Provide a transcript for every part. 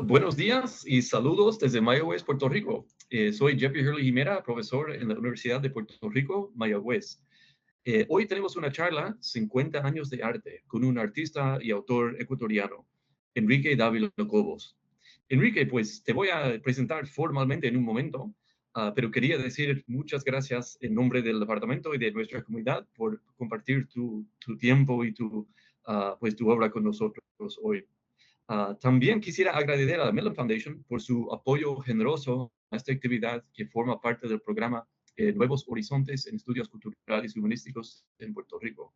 Buenos días y saludos desde Mayagüez, Puerto Rico. Soy Jeffrey Hurley Jimera, profesor en la Universidad de Puerto Rico, Mayagüez. Hoy tenemos una charla, 50 años de arte, con un artista y autor ecuatoriano, Enrique Dávila Cobos. Enrique, pues te voy a presentar formalmente en un momento, pero quería decir muchas gracias en nombre del departamento y de nuestra comunidad por compartir tu tiempo y pues tu obra con nosotros hoy. También quisiera agradecer a la Mellon Foundation por su apoyo generoso a esta actividad que forma parte del programa Nuevos Horizontes en Estudios Culturales y Humanísticos en Puerto Rico.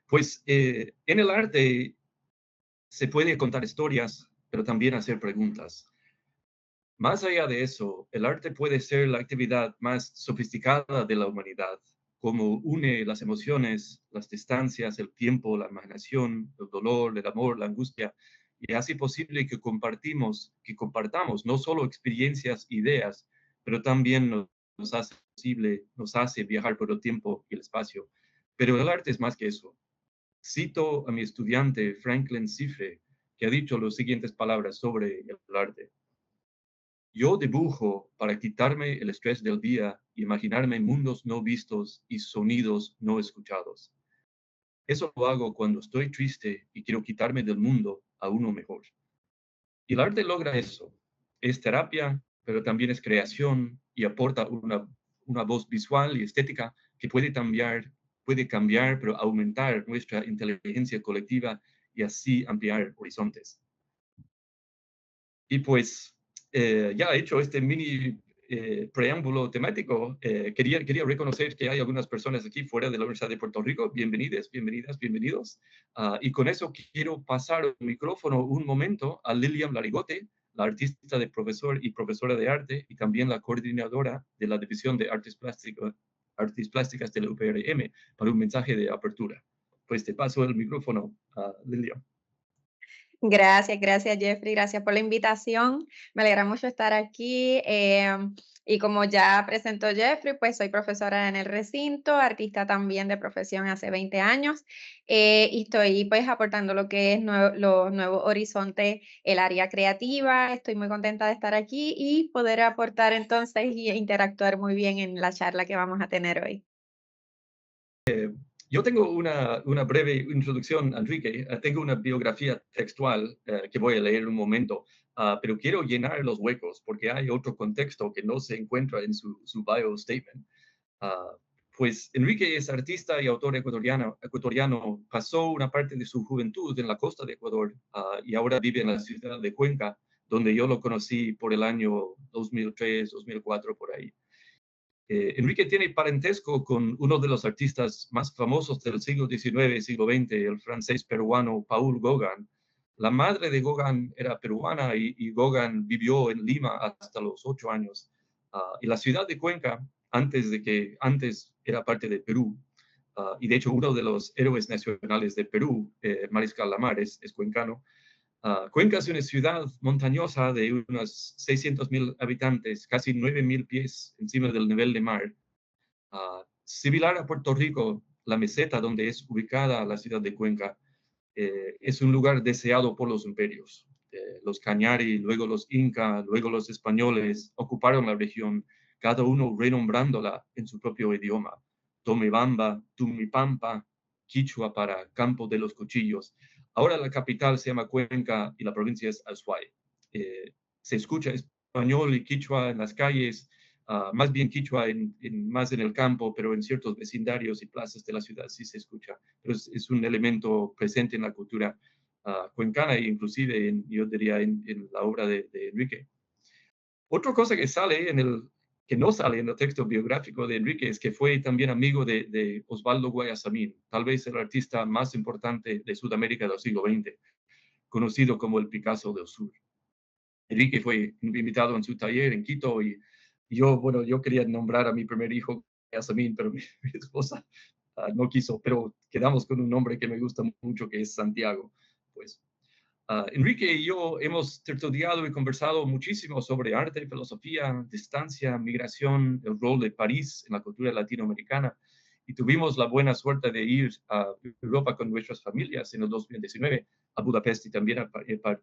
Pues en el arte se puede contar historias, pero también hacer preguntas. Más allá de eso, el arte puede ser la actividad más sofisticada de la humanidad, como une las emociones, las distancias, el tiempo, la imaginación, el dolor, el amor, la angustia, y hace posible que compartamos no solo experiencias, ideas, pero también nos hace viajar por el tiempo y el espacio. Pero el arte es más que eso. Cito a mi estudiante Franklin Cifre, que ha dicho las siguientes palabras sobre el arte. Yo dibujo para quitarme el estrés del día y imaginarme mundos no vistos y sonidos no escuchados. Eso lo hago cuando estoy triste y quiero quitarme del mundo a uno mejor. Y el arte logra eso. Es terapia, pero también es creación y aporta una voz visual y estética que puede cambiar, pero aumentar nuestra inteligencia colectiva y así ampliar horizontes. Y pues ya hecho este mini preámbulo temático, quería reconocer que hay algunas personas aquí fuera de la Universidad de Puerto Rico. Bienvenidas, bienvenidos. Y con eso quiero pasar el micrófono un momento a Lilian Larigote, la artista de profesor y profesora de arte y también la coordinadora de la División de Artes Plásticas de la UPRM, para un mensaje de apertura. Pues te paso el micrófono a Lilian. Gracias Jeffrey, gracias por la invitación. Me alegra mucho estar aquí. Y como ya presentó Jeffrey, pues soy profesora en el recinto, artista también de profesión hace 20 años, y estoy pues aportando lo que es los nuevos horizontes, el área creativa. Estoy muy contenta de estar aquí y poder aportar entonces y interactuar muy bien en la charla que vamos a tener hoy. Yo tengo una breve introducción, Enrique. Tengo una biografía textual que voy a leer en un momento, pero quiero llenar los huecos porque hay otro contexto que no se encuentra en su bio statement. Uh, pues Enrique es artista y autor ecuatoriano. Pasó una parte de su juventud en la costa de Ecuador y ahora vive en la ciudad de Cuenca, donde yo lo conocí por el año 2003, 2004, por ahí. Enrique tiene parentesco con uno de los artistas más famosos del siglo XIX, siglo XX, el francés peruano Paul Gauguin. La madre de Gauguin era peruana y Gauguin vivió en Lima hasta los 8 años. Y la ciudad de Cuenca, antes era parte de Perú, y de hecho uno de los héroes nacionales de Perú, Mariscal Lamar, es cuencano. Cuenca es una ciudad montañosa de unos 600,000 habitantes, casi 9,000 pies encima del nivel de mar. Similar a Puerto Rico, la meseta donde es ubicada la ciudad de Cuenca es un lugar deseado por los imperios. Los Cañari, luego los Inca, luego los españoles ocuparon la región, cada uno renombrándola en su propio idioma. Tomebamba, Tumipampa, Quichua para Campo de los Cuchillos. Ahora la capital se llama Cuenca y la provincia es Azuay. Se escucha español y quichua en las calles, más bien quichua más en el campo, pero en ciertos vecindarios y plazas de la ciudad sí se escucha. Pero es un elemento presente en la cultura cuencana e inclusive, yo diría, en la obra de Enrique. Otra cosa que no sale en el texto biográfico de Enrique es que fue también amigo de Osvaldo Guayasamín, tal vez el artista más importante de Sudamérica del siglo XX, conocido como el Picasso del Sur. Enrique fue invitado en su taller en Quito y yo quería nombrar a mi primer hijo Guayasamín, pero mi esposa no quiso, pero quedamos con un nombre que me gusta mucho, que es Santiago. Pues Enrique y yo hemos estudiado y conversado muchísimo sobre arte, filosofía, distancia, migración, el rol de París en la cultura latinoamericana, y tuvimos la buena suerte de ir a Europa con nuestras familias en el 2019, a Budapest y también a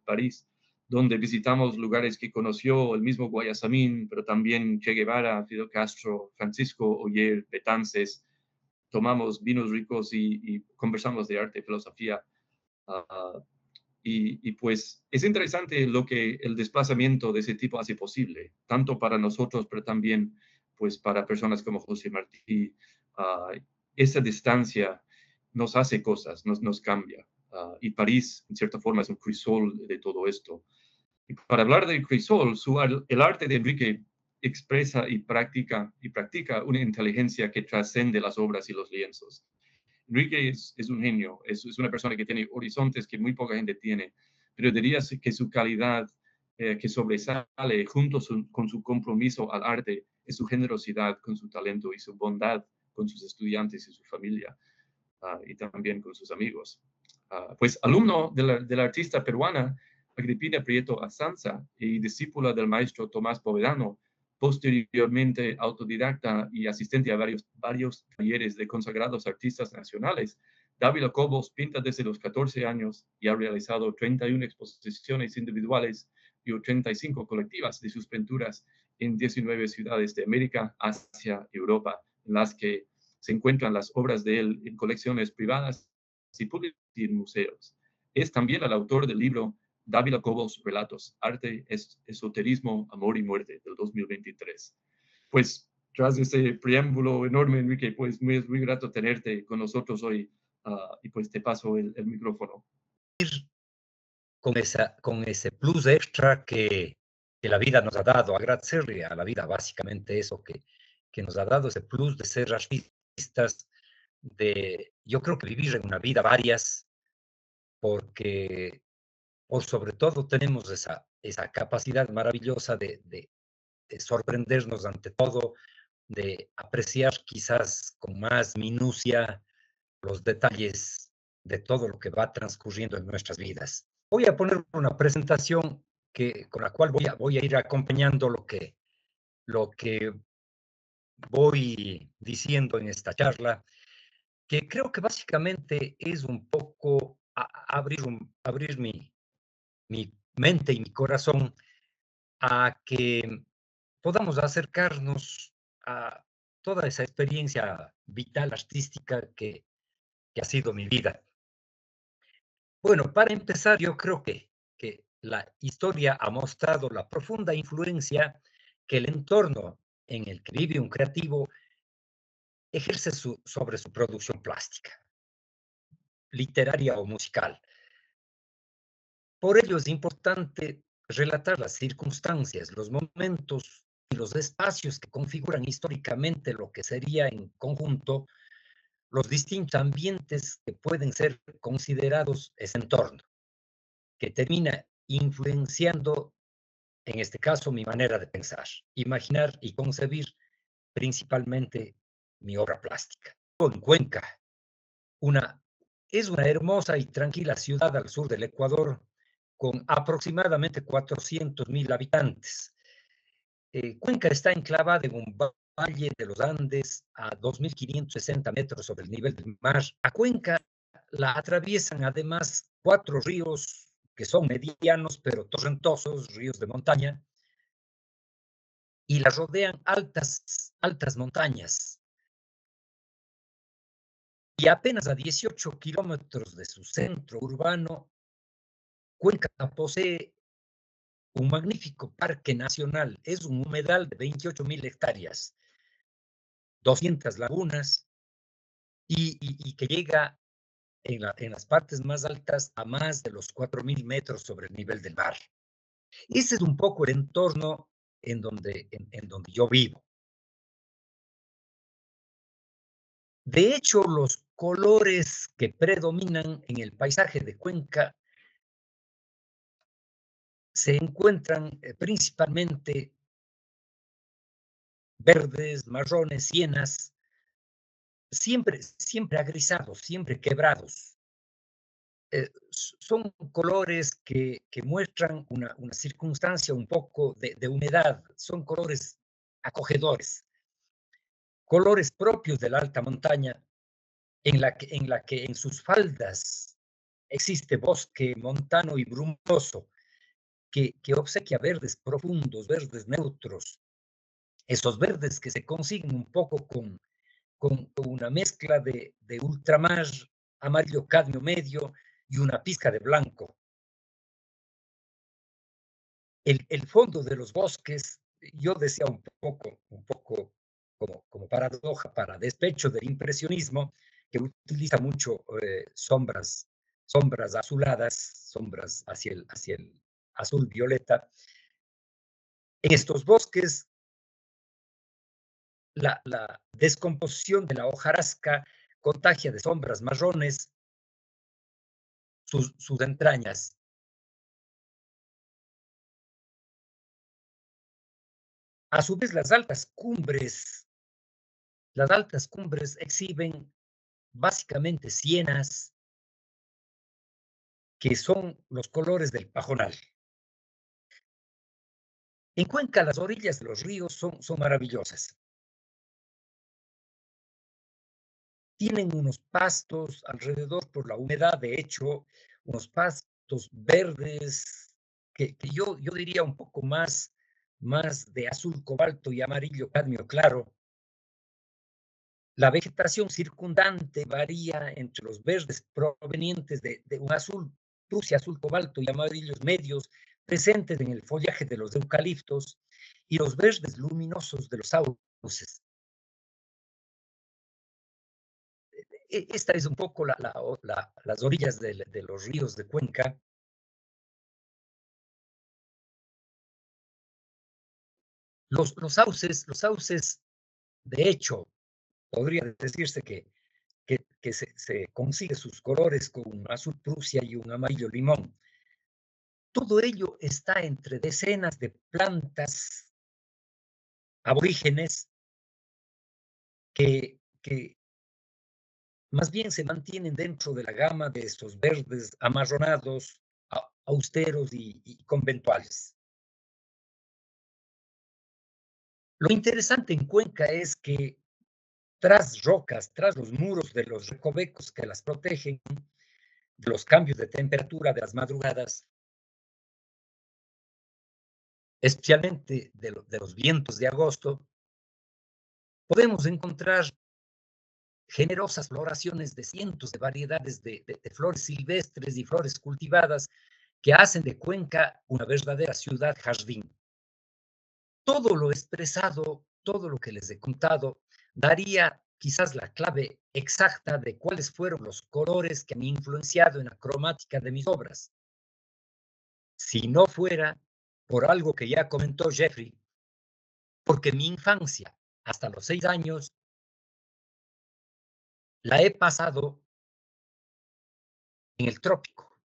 París. donde visitamos lugares que conoció el mismo Guayasamín, pero también Che Guevara, Fidel Castro, Francisco Oyer, Betances. Tomamos vinos ricos y conversamos de arte y filosofía. Uh, y pues es interesante lo que el desplazamiento de ese tipo hace posible, tanto para nosotros, pero también pues para personas como José Martí. Esa distancia nos hace cosas, nos cambia. Y París, en cierta forma, es un crisol de todo esto. Y para hablar del crisol, el arte de Enrique expresa y practica una inteligencia que trascende las obras y los lienzos. Enrique es un genio, es una persona que tiene horizontes que muy poca gente tiene, pero diría que su calidad que sobresale junto con su compromiso al arte es su generosidad con su talento y su bondad con sus estudiantes y su familia, y también con sus amigos. Pues alumno de la artista peruana Agripina Prieto Azanza y discípula del maestro Tomás Povedano, posteriormente autodidacta y asistente a varios talleres de consagrados artistas nacionales. Dávila Cobos pinta desde los 14 años y ha realizado 31 exposiciones individuales y 85 colectivas de sus pinturas en 19 ciudades de América, Asia y Europa, en las que se encuentran las obras de él en colecciones privadas y públicas y en museos. Es también el autor del libro Dávila Cobos Relatos, Arte, Esoterismo, Amor y Muerte, del 2023. Pues, tras ese preámbulo enorme, Enrique, pues es muy grato tenerte con nosotros hoy, y pues te paso el micrófono. Con ese plus extra que la vida nos ha dado, agradecerle a la vida básicamente eso que nos ha dado, ese plus de ser artistas, yo creo que vivir en una vida varias, porque por sobre todo tenemos esa capacidad maravillosa de sorprendernos ante todo, de apreciar quizás con más minucia los detalles de todo lo que va transcurriendo en nuestras vidas. Voy a poner una presentación con la cual voy a ir acompañando lo que voy diciendo en esta charla, que creo que básicamente es un poco abrir mi mente y mi corazón a que podamos acercarnos a toda esa experiencia vital, artística que ha sido mi vida. Bueno, para empezar, yo creo que la historia ha mostrado la profunda influencia que el entorno en el que vive un creativo ejerce sobre su producción plástica, literaria o musical. Por ello es importante relatar las circunstancias, los momentos y los espacios que configuran históricamente lo que sería en conjunto los distintos ambientes que pueden ser considerados ese entorno, que termina influenciando, en este caso, mi manera de pensar, imaginar y concebir principalmente mi obra plástica. En Cuenca, es una hermosa y tranquila ciudad al sur del Ecuador, con aproximadamente 400.000 habitantes. Cuenca está enclavada en un valle de los Andes a 2.560 metros sobre el nivel del mar. A Cuenca la atraviesan además 4 ríos que son medianos pero torrentosos, ríos de montaña, y la rodean altas montañas. Y apenas a 18 kilómetros de su centro urbano, Cuenca posee un magnífico parque nacional. Es un humedal de 28.000 hectáreas, 200 lagunas, y que llega en las partes más altas a más de los 4.000 metros sobre el nivel del mar. Ese es un poco el entorno en donde yo vivo. De hecho, los colores que predominan en el paisaje de Cuenca se encuentran principalmente verdes, marrones, sienas, siempre agrisados, siempre quebrados. Son colores que muestran una circunstancia un poco de humedad, son colores acogedores, colores propios de la alta montaña, en la que en sus faldas existe bosque montano y brumoso, que obsequia verdes profundos, verdes neutros, esos verdes que se consiguen un poco con una mezcla de ultramar, amarillo cadmio medio y una pizca de blanco. El fondo de los bosques, yo decía un poco como paradoja, para despecho del impresionismo, que utiliza mucho sombras azuladas, sombras hacia el azul violeta. En estos bosques, la descomposición de la hojarasca contagia de sombras marrones sus entrañas. A su vez, las altas cumbres exhiben básicamente sienas que son los colores del pajonal. En Cuenca, las orillas de los ríos son maravillosas. Tienen unos pastos alrededor por la humedad, de hecho, unos pastos verdes que yo diría un poco más de azul cobalto y amarillo cadmio claro. La vegetación circundante varía entre los verdes provenientes de un azul Prusia, azul cobalto y amarillos medios presentes en el follaje de los eucaliptos y los verdes luminosos de los sauces. Esta es un poco las orillas de los ríos de Cuenca. Los sauces, de hecho, podría decirse que se consigue sus colores con un azul Prusia y un amarillo limón. Todo ello está entre decenas de plantas aborígenes que más bien se mantienen dentro de la gama de estos verdes amarronados, austeros y conventuales. Lo interesante en Cuenca es que tras rocas, tras los muros de los recovecos que las protegen, de los cambios de temperatura de las madrugadas, especialmente de los vientos de agosto, podemos encontrar generosas floraciones de cientos de variedades de flores silvestres y flores cultivadas que hacen de Cuenca una verdadera ciudad jardín. Todo lo expresado, todo lo que les he contado, daría quizás la clave exacta de cuáles fueron los colores que han influenciado en la cromática de mis obras. Si no fuera por algo que ya comentó Jeffrey, porque mi infancia, hasta los 6 años, la he pasado en el trópico.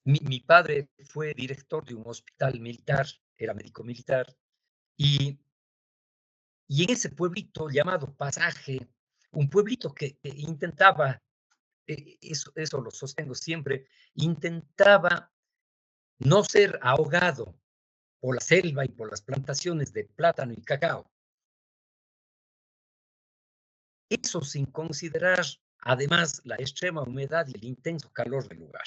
Mi padre fue director de un hospital militar, era médico militar, y en ese pueblito llamado Pasaje, un pueblito que intentaba, eso lo sostengo siempre, intentaba no ser ahogado por la selva y por las plantaciones de plátano y cacao. Eso sin considerar, además, la extrema humedad y el intenso calor del lugar.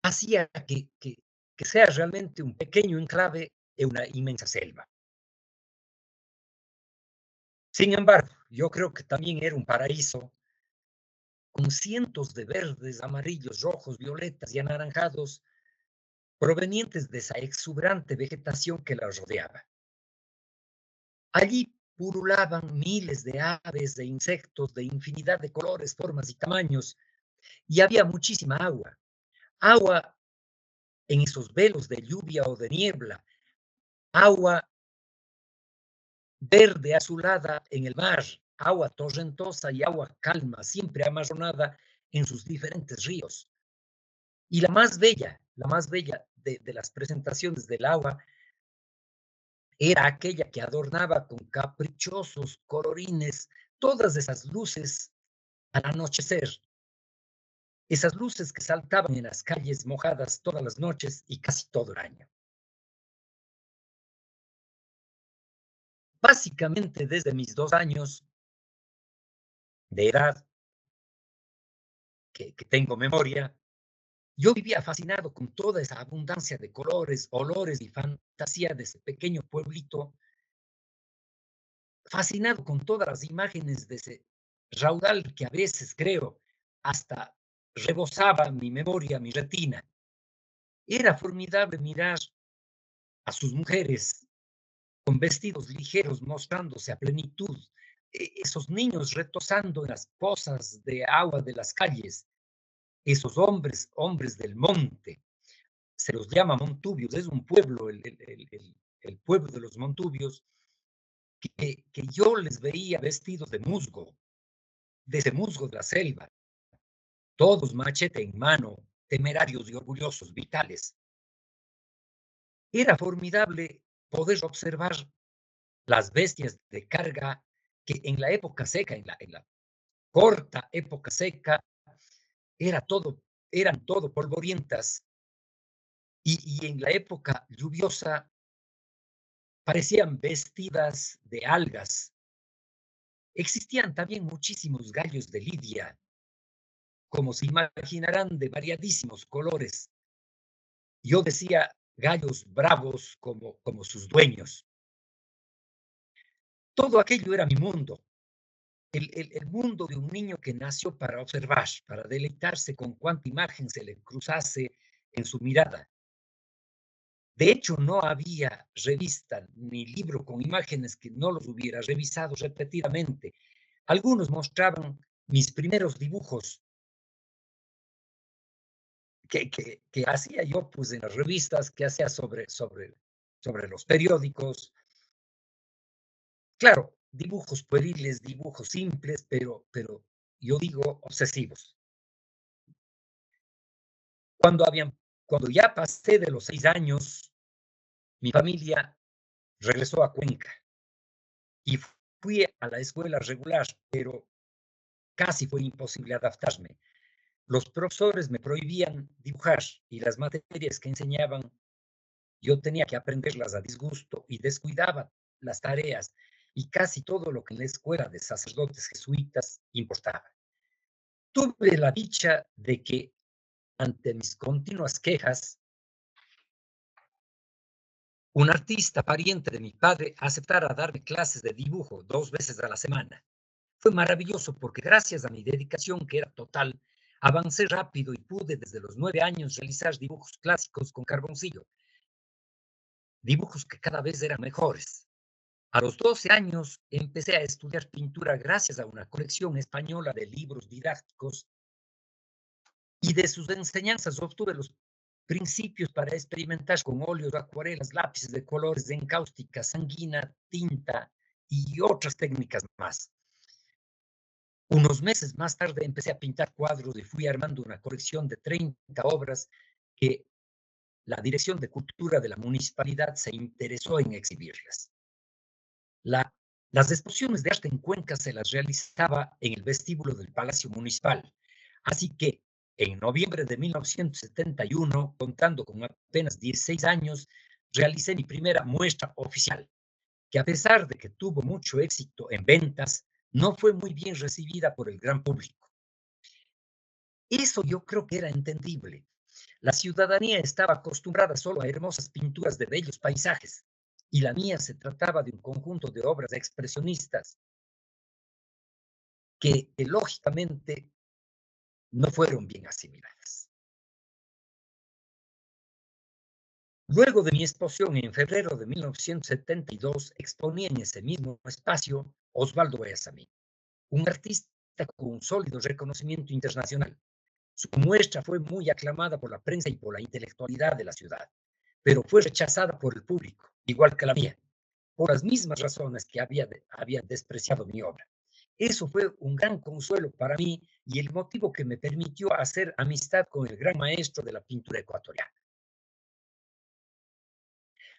Hacía que sea realmente un pequeño enclave en una inmensa selva. Sin embargo, yo creo que también era un paraíso con cientos de verdes, amarillos, rojos, violetas y anaranjados provenientes de esa exuberante vegetación que la rodeaba. Allí pululaban miles de aves e insectos de infinidad de colores, formas y tamaños, y había muchísima agua. Agua en esos velos de lluvia o de niebla, agua verde azulada en el mar, agua torrentosa y agua calma, siempre amarronada en sus diferentes ríos. Y la más bella de las presentaciones del agua era aquella que adornaba con caprichosos colorines todas esas luces al anochecer, esas luces que saltaban en las calles mojadas todas las noches y casi todo el año. Básicamente desde mis 2 años de edad, que tengo memoria, Yo vivía fascinado con toda esa abundancia de colores, olores y fantasía de ese pequeño pueblito, fascinado con todas las imágenes de ese raudal que a veces creo hasta rebosaba mi memoria, mi retina. Era formidable mirar a sus mujeres con vestidos ligeros mostrándose a plenitud, esos niños retosando en las pozas de agua de las calles, esos hombres del monte, se los llama montubios, es un pueblo, el pueblo de los montubios, que yo les veía vestidos de musgo, de ese musgo de la selva, todos machete en mano, temerarios y orgullosos, vitales. Era formidable poder observar las bestias de carga que en la época seca, en la corta época seca, eran todo polvorientas y en la época lluviosa parecían vestidas de algas. Existían también muchísimos gallos de lidia, como se imaginarán, de variadísimos colores. Yo decía gallos bravos como sus dueños. Todo aquello era mi mundo, el mundo de un niño que nació para observar, para deleitarse con cuanta imagen se le cruzase en su mirada. De hecho, no había revista ni libro con imágenes que no los hubiera revisado repetidamente. Algunos mostraban mis primeros dibujos que hacía yo pues, en las revistas, que hacía sobre los periódicos. Claro, dibujos pueriles, dibujos simples, pero yo digo obsesivos. Cuando ya pasé de los 6 años, mi familia regresó a Cuenca y fui a la escuela regular, pero casi fue imposible adaptarme. Los profesores me prohibían dibujar y las materias que enseñaban yo tenía que aprenderlas a disgusto y descuidaba las tareas y casi todo lo que en la escuela de sacerdotes jesuitas importaba. Tuve la dicha de que ante mis continuas quejas, un artista pariente de mi padre aceptara darme clases de dibujo 2 veces a la semana. Fue maravilloso porque gracias a mi dedicación, que era total, avancé rápido y pude desde los 9 años realizar dibujos clásicos con carboncillo, dibujos que cada vez eran mejores. A los 12 años empecé a estudiar pintura gracias a una colección española de libros didácticos y de sus enseñanzas obtuve los principios para experimentar con óleos, acuarelas, lápices de colores, encáustica, sanguina, tinta y otras técnicas más. Unos meses más tarde empecé a pintar cuadros y fui armando una colección de 30 obras que la Dirección de Cultura de la Municipalidad se interesó en exhibirlas. Las exposiciones de arte en Cuenca se las realizaba en el vestíbulo del Palacio Municipal. Así que en noviembre de 1971, contando con apenas 16 años, realicé mi primera muestra oficial, que a pesar de que tuvo mucho éxito en ventas, no fue muy bien recibida por el gran público. Eso yo creo que era entendible. La ciudadanía estaba acostumbrada solo a hermosas pinturas de bellos paisajes, y la mía se trataba de un conjunto de obras expresionistas que lógicamente no fueron bien asimiladas. Luego de mi exposición en febrero de 1972, exponía en ese mismo espacio Osvaldo Esamí, un artista con un sólido reconocimiento internacional. Su muestra fue muy aclamada por la prensa y por la intelectualidad de la ciudad, pero fue rechazada por el público, igual que la mía, por las mismas razones que había despreciado mi obra. Eso fue un gran consuelo para mí y el motivo que me permitió hacer amistad con el gran maestro de la pintura ecuatoriana.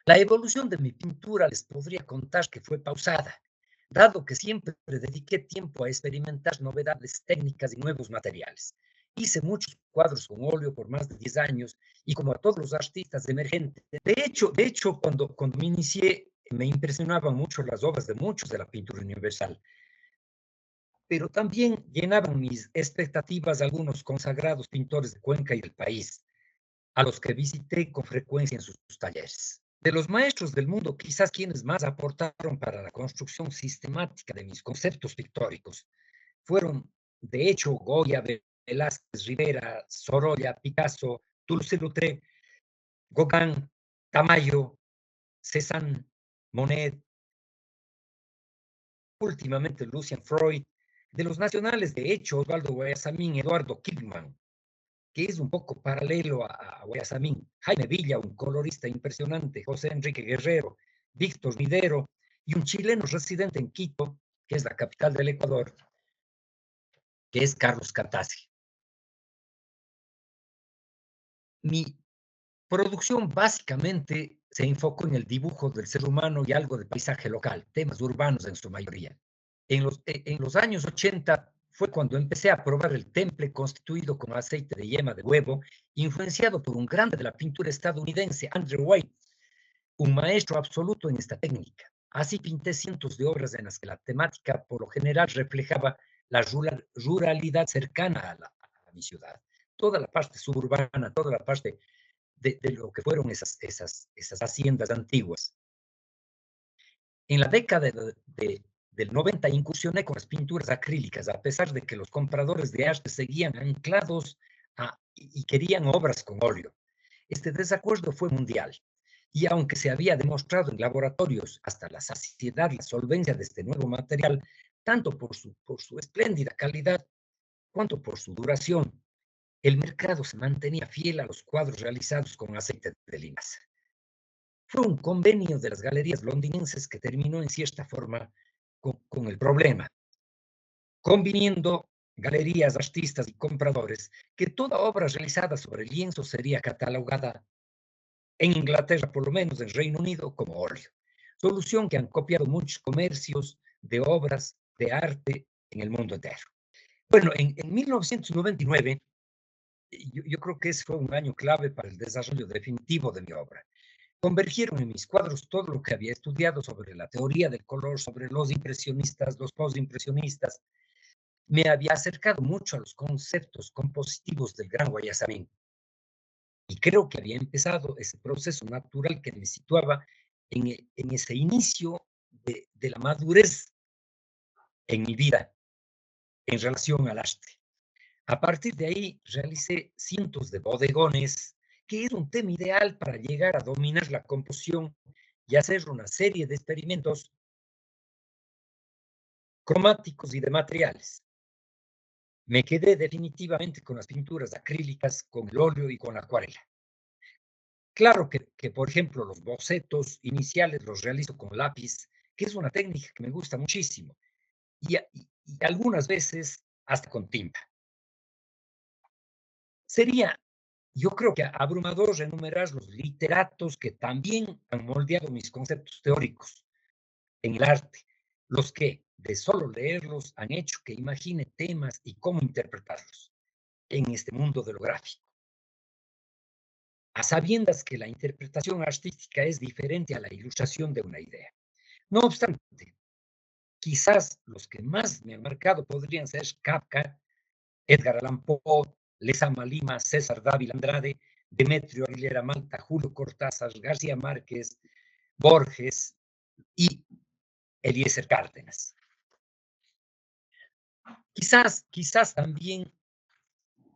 La evolución de mi pintura les podría contar que fue pausada, dado que siempre dediqué tiempo a experimentar novedades técnicas y nuevos materiales. Hice muchos cuadros con óleo por más de 10 años y como a todos los artistas emergentes. De hecho cuando me inicié, me impresionaban mucho las obras de muchos de la pintura universal, pero también llenaban mis expectativas algunos consagrados pintores de Cuenca y del país, a los que visité con frecuencia en sus talleres. De los maestros del mundo, quizás quienes más aportaron para la construcción sistemática de mis conceptos pictóricos fueron, de hecho, Goya, Velázquez, Rivera, Sorolla, Picasso, Toulouse-Lautrec, Gauguin, Tamayo, Cézanne, Monet, últimamente Lucian Freud. De los nacionales, de hecho, Osvaldo Guayasamín, Eduardo Kipman, que es un poco paralelo a Guayasamín, Jaime Villa, un colorista impresionante, José Enrique Guerrero, Víctor Videro, y un chileno residente en Quito, que es la capital del Ecuador, que es Carlos Catasi. Mi producción básicamente se enfocó en el dibujo del ser humano y algo de paisaje local, temas urbanos en su mayoría. En los años 80 fue cuando empecé a probar el temple constituido con aceite de yema de huevo, influenciado por un grande de la pintura estadounidense, Andrew White, un maestro absoluto en esta técnica. Así pinté cientos de obras en las que la temática por lo general reflejaba la ruralidad cercana a mi ciudad. Toda la parte suburbana, toda la parte de lo que fueron esas haciendas antiguas. En la década del 90 incursioné con las pinturas acrílicas, a pesar de que los compradores de arte seguían anclados y querían obras con óleo. Este desacuerdo fue mundial, y aunque se había demostrado en laboratorios hasta la saciedad la solvencia de este nuevo material, tanto por su espléndida calidad, cuanto por su duración, el mercado se mantenía fiel a los cuadros realizados con aceite de linaza. Fue un convenio de las galerías londinenses que terminó en cierta forma con el problema, conviniendo galerías, artistas y compradores que toda obra realizada sobre lienzo sería catalogada en Inglaterra, por lo menos en Reino Unido, como óleo. Solución que han copiado muchos comercios de obras de arte en el mundo entero. Bueno, en 1999, yo creo que ese fue un año clave para el desarrollo definitivo de mi obra. Convergieron en mis cuadros todo lo que había estudiado sobre la teoría del color, sobre los impresionistas, los postimpresionistas. Me había acercado mucho a los conceptos compositivos del gran Guayasamín. Y creo que había empezado ese proceso natural que me situaba en ese inicio de la madurez en mi vida en relación al arte. A partir de ahí realicé cientos de bodegones, que es un tema ideal para llegar a dominar la composición y hacer una serie de experimentos cromáticos y de materiales. Me quedé definitivamente con las pinturas acrílicas, con el óleo y con la acuarela. Claro que, por ejemplo, los bocetos iniciales los realizo con lápiz, que es una técnica que me gusta muchísimo, y algunas veces hasta con tinta. Sería, yo creo que abrumador enumerar los literatos que también han moldeado mis conceptos teóricos en el arte, los que, de solo leerlos, han hecho que imagine temas y cómo interpretarlos en este mundo de lo gráfico. A sabiendas que la interpretación artística es diferente a la ilustración de una idea. No obstante, quizás los que más me han marcado podrían ser Kafka, Edgar Allan Poe, Lezama Lima, César Dávila Andrade, Demetrio Aguilera Malta, Julio Cortázar, García Márquez, Borges y Eliezer Cárdenas. Quizás también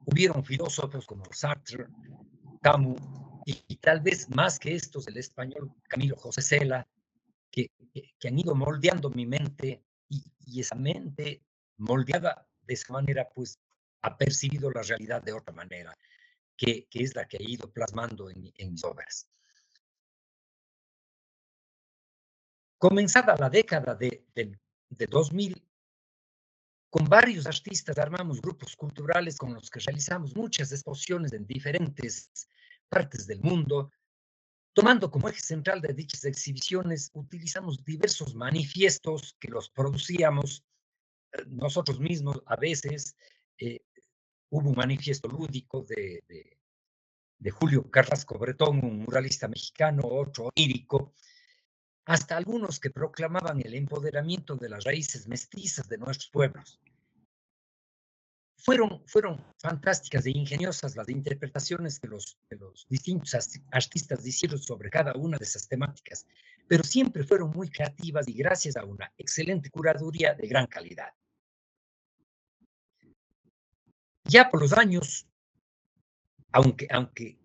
hubieron filósofos como Sartre, Camus, y tal vez más que estos, el español Camilo José Cela, que han ido moldeando mi mente, y esa mente moldeada de esa manera, pues ha percibido la realidad de otra manera, que es la que he ido plasmando en mis obras. Comenzada la década de 2000, con varios artistas armamos grupos culturales con los que realizamos muchas exposiciones en diferentes partes del mundo. Tomando como eje central de dichas exhibiciones, utilizamos diversos manifiestos que los producíamos nosotros mismos. A veces hubo un manifiesto lúdico de Julio Carrasco Bretón, un muralista mexicano, otro onírico, hasta algunos que proclamaban el empoderamiento de las raíces mestizas de nuestros pueblos. fueron fantásticas e ingeniosas las interpretaciones que los distintos artistas hicieron sobre cada una de esas temáticas, pero siempre fueron muy creativas y gracias a una excelente curaduría de gran calidad. Ya por los años, aunque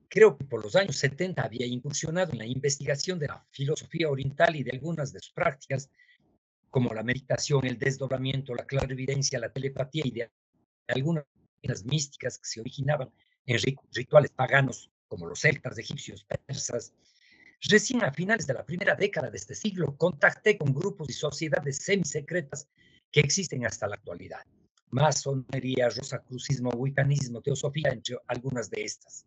creo que por los años 70 había incursionado en la investigación de la filosofía oriental y de algunas de sus prácticas, como la meditación, el desdoblamiento, la clarividencia, la telepatía y de algunas místicas que se originaban en rituales paganos como los celtas, egipcios, persas. Recién a finales de la primera década de este siglo contacté con grupos y sociedades semisecretas que existen hasta la actualidad. Masonería, rosacrucismo, wiccanismo, teosofía, entre algunas de estas.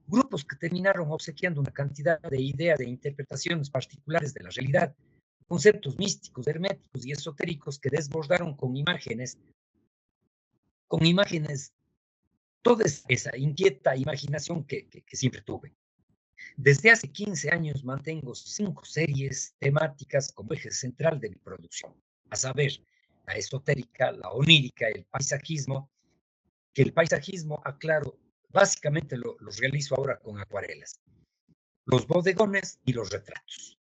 Grupos que terminaron obsequiando una cantidad de ideas e interpretaciones particulares de la realidad, conceptos místicos, herméticos y esotéricos que desbordaron con imágenes, toda esa inquieta imaginación que siempre tuve. Desde hace 15 años mantengo 5 series temáticas como eje central de mi producción, a saber, la esotérica, la onírica, el paisajismo, que el paisajismo, aclaro, básicamente lo realizo ahora con acuarelas, los bodegones y los retratos.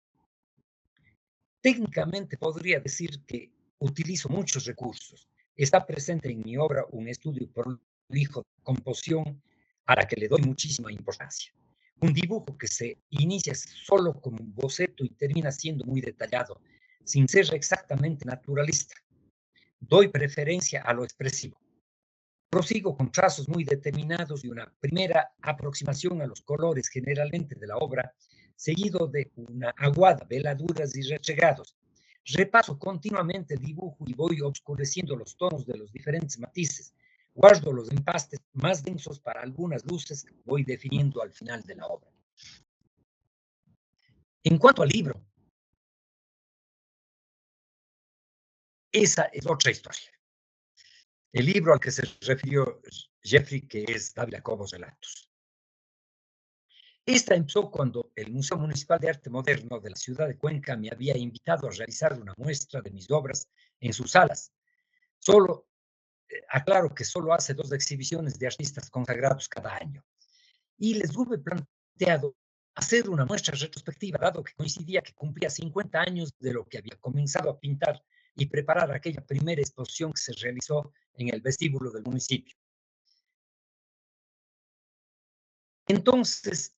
Técnicamente podría decir que utilizo muchos recursos. Está presente en mi obra un estudio prolijo de composición a la que le doy muchísima importancia. Un dibujo que se inicia solo como un boceto y termina siendo muy detallado, sin ser exactamente naturalista. Doy preferencia a lo expresivo. Prosigo con trazos muy determinados y una primera aproximación a los colores generalmente de la obra, seguido de una aguada, veladuras y restregados. Repaso continuamente el dibujo y voy oscureciendo los tonos de los diferentes matices. Guardo los empastes más densos para algunas luces que voy definiendo al final de la obra. En cuanto al libro, esa es otra historia. El libro al que se refirió Jeffrey, que es Dávila Cobos Relatos. Esta empezó cuando el Museo Municipal de Arte Moderno de la ciudad de Cuenca me había invitado a realizar una muestra de mis obras en sus salas. Aclaro que solo hace 2 exhibiciones de artistas consagrados cada año. Y les hubo planteado hacer una muestra retrospectiva, dado que coincidía que cumplía 50 años de lo que había comenzado a pintar y preparar aquella primera exposición que se realizó en el vestíbulo del municipio. Entonces,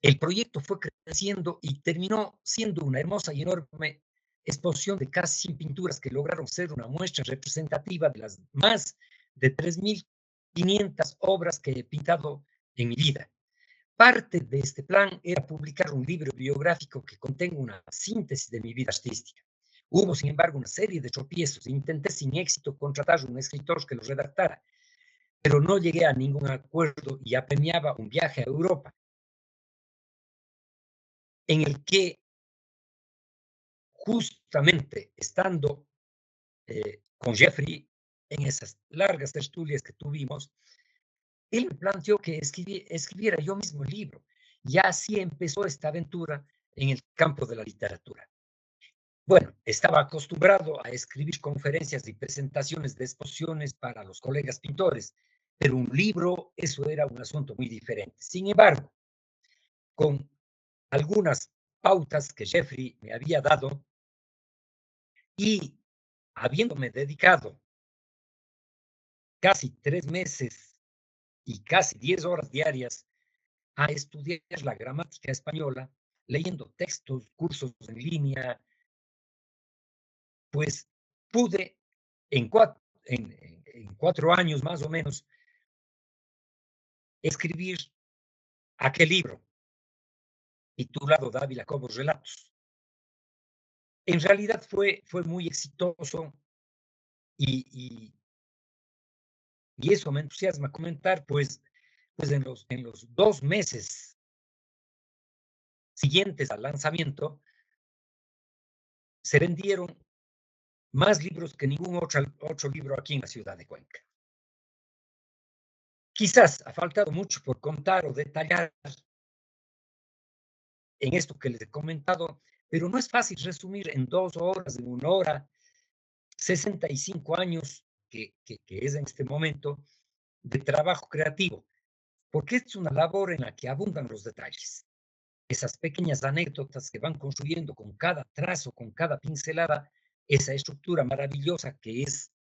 el proyecto fue creciendo y terminó siendo una hermosa y enorme exposición de casi 100 pinturas que lograron ser una muestra representativa de las más de 3.500 obras que he pintado en mi vida. Parte de este plan era publicar un libro biográfico que contenga una síntesis de mi vida artística. Hubo, sin embargo, una serie de tropiezos. Intenté sin éxito contratar a un escritor que lo redactara, pero no llegué a ningún acuerdo y apremiaba un viaje a Europa, en el que justamente estando con Jeffrey en esas largas tertulias que tuvimos, él me planteó que escribiera yo mismo el libro. Y así empezó esta aventura en el campo de la literatura. Bueno, estaba acostumbrado a escribir conferencias y presentaciones de exposiciones para los colegas pintores, pero un libro, eso era un asunto muy diferente. Sin embargo, con algunas pautas que Jeffrey me había dado y habiéndome dedicado casi 3 meses y casi 10 horas diarias a estudiar la gramática española, leyendo textos, cursos en línea, pues pude en 4 años más o menos escribir aquel libro titulado Dávila Cobos Relatos. En realidad fue muy exitoso y eso me entusiasma comentar, pues en los 2 meses siguientes al lanzamiento se vendieron más libros que ningún otro libro aquí en la ciudad de Cuenca. Quizás ha faltado mucho por contar o detallar en esto que les he comentado, pero no es fácil resumir en 2 horas, en 1 hora, 65 años que es en este momento de trabajo creativo, porque es una labor en la que abundan los detalles. Esas pequeñas anécdotas que van construyendo con cada trazo, con cada pincelada, esa estructura maravillosa que es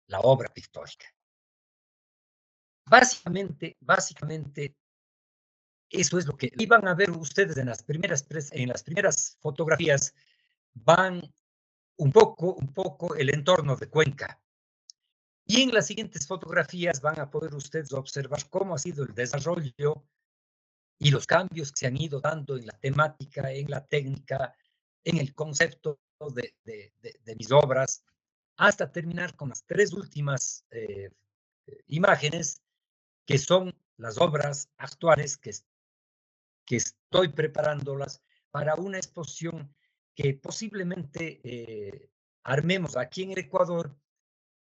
la obra pictórica. Básicamente, eso es lo que iban a ver ustedes en las primeras fotografías, van un poco el entorno de Cuenca. Y en las siguientes fotografías van a poder ustedes observar cómo ha sido el desarrollo y los cambios que se han ido dando en la temática, en la técnica, en el concepto de mis obras, hasta terminar con las tres últimas imágenes, que son las obras actuales que estoy preparándolas para una exposición que posiblemente armemos aquí en el Ecuador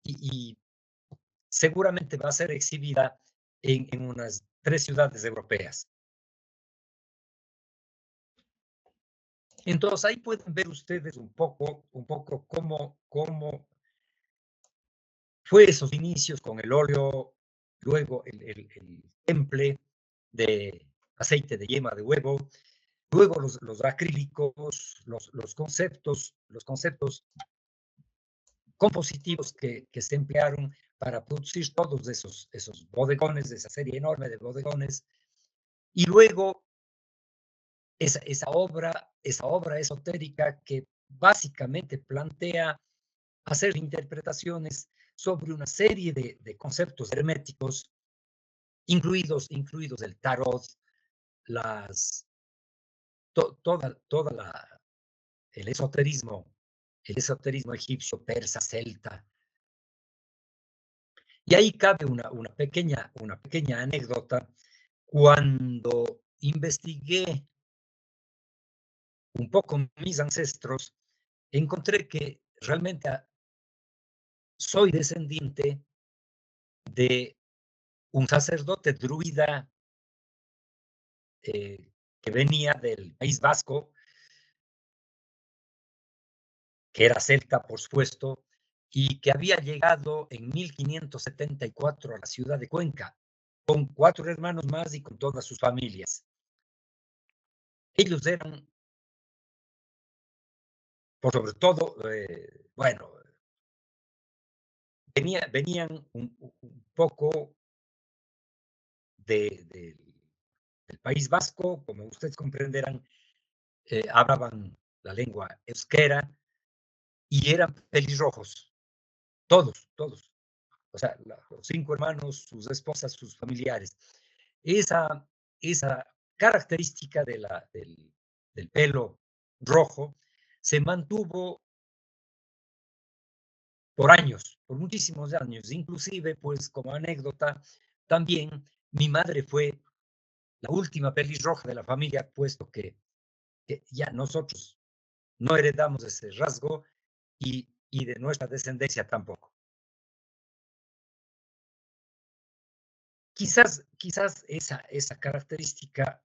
y seguramente va a ser exhibida en unas 3 ciudades europeas. Entonces, ahí pueden ver ustedes un poco cómo fue esos inicios con el óleo, luego el temple de aceite de yema de huevo, luego los acrílicos, los conceptos compositivos que se emplearon para producir todos esos bodegones, esa serie enorme de bodegones, y luego esa obra esotérica que básicamente plantea hacer interpretaciones sobre una serie de conceptos herméticos, incluidos el tarot, el esoterismo egipcio, persa, celta. Y ahí cabe una pequeña anécdota. Cuando investigué un poco mis ancestros, encontré que realmente soy descendiente de un sacerdote druida que venía del País Vasco, que era celta, por supuesto, y que había llegado en 1574 a la ciudad de Cuenca, con 4 hermanos más y con todas sus familias. Ellos eran, por sobre todo, bueno, venían un poco del País Vasco, como ustedes comprenderán, hablaban la lengua euskera y eran pelirrojos, todos. O sea, los 5 hermanos, sus esposas, sus familiares. Esa característica del pelo rojo se mantuvo por años, por muchísimos años. Inclusive, pues como anécdota, también mi madre fue la última pelirroja de la familia, puesto que ya nosotros no heredamos ese rasgo y de nuestra descendencia tampoco. Quizás esa característica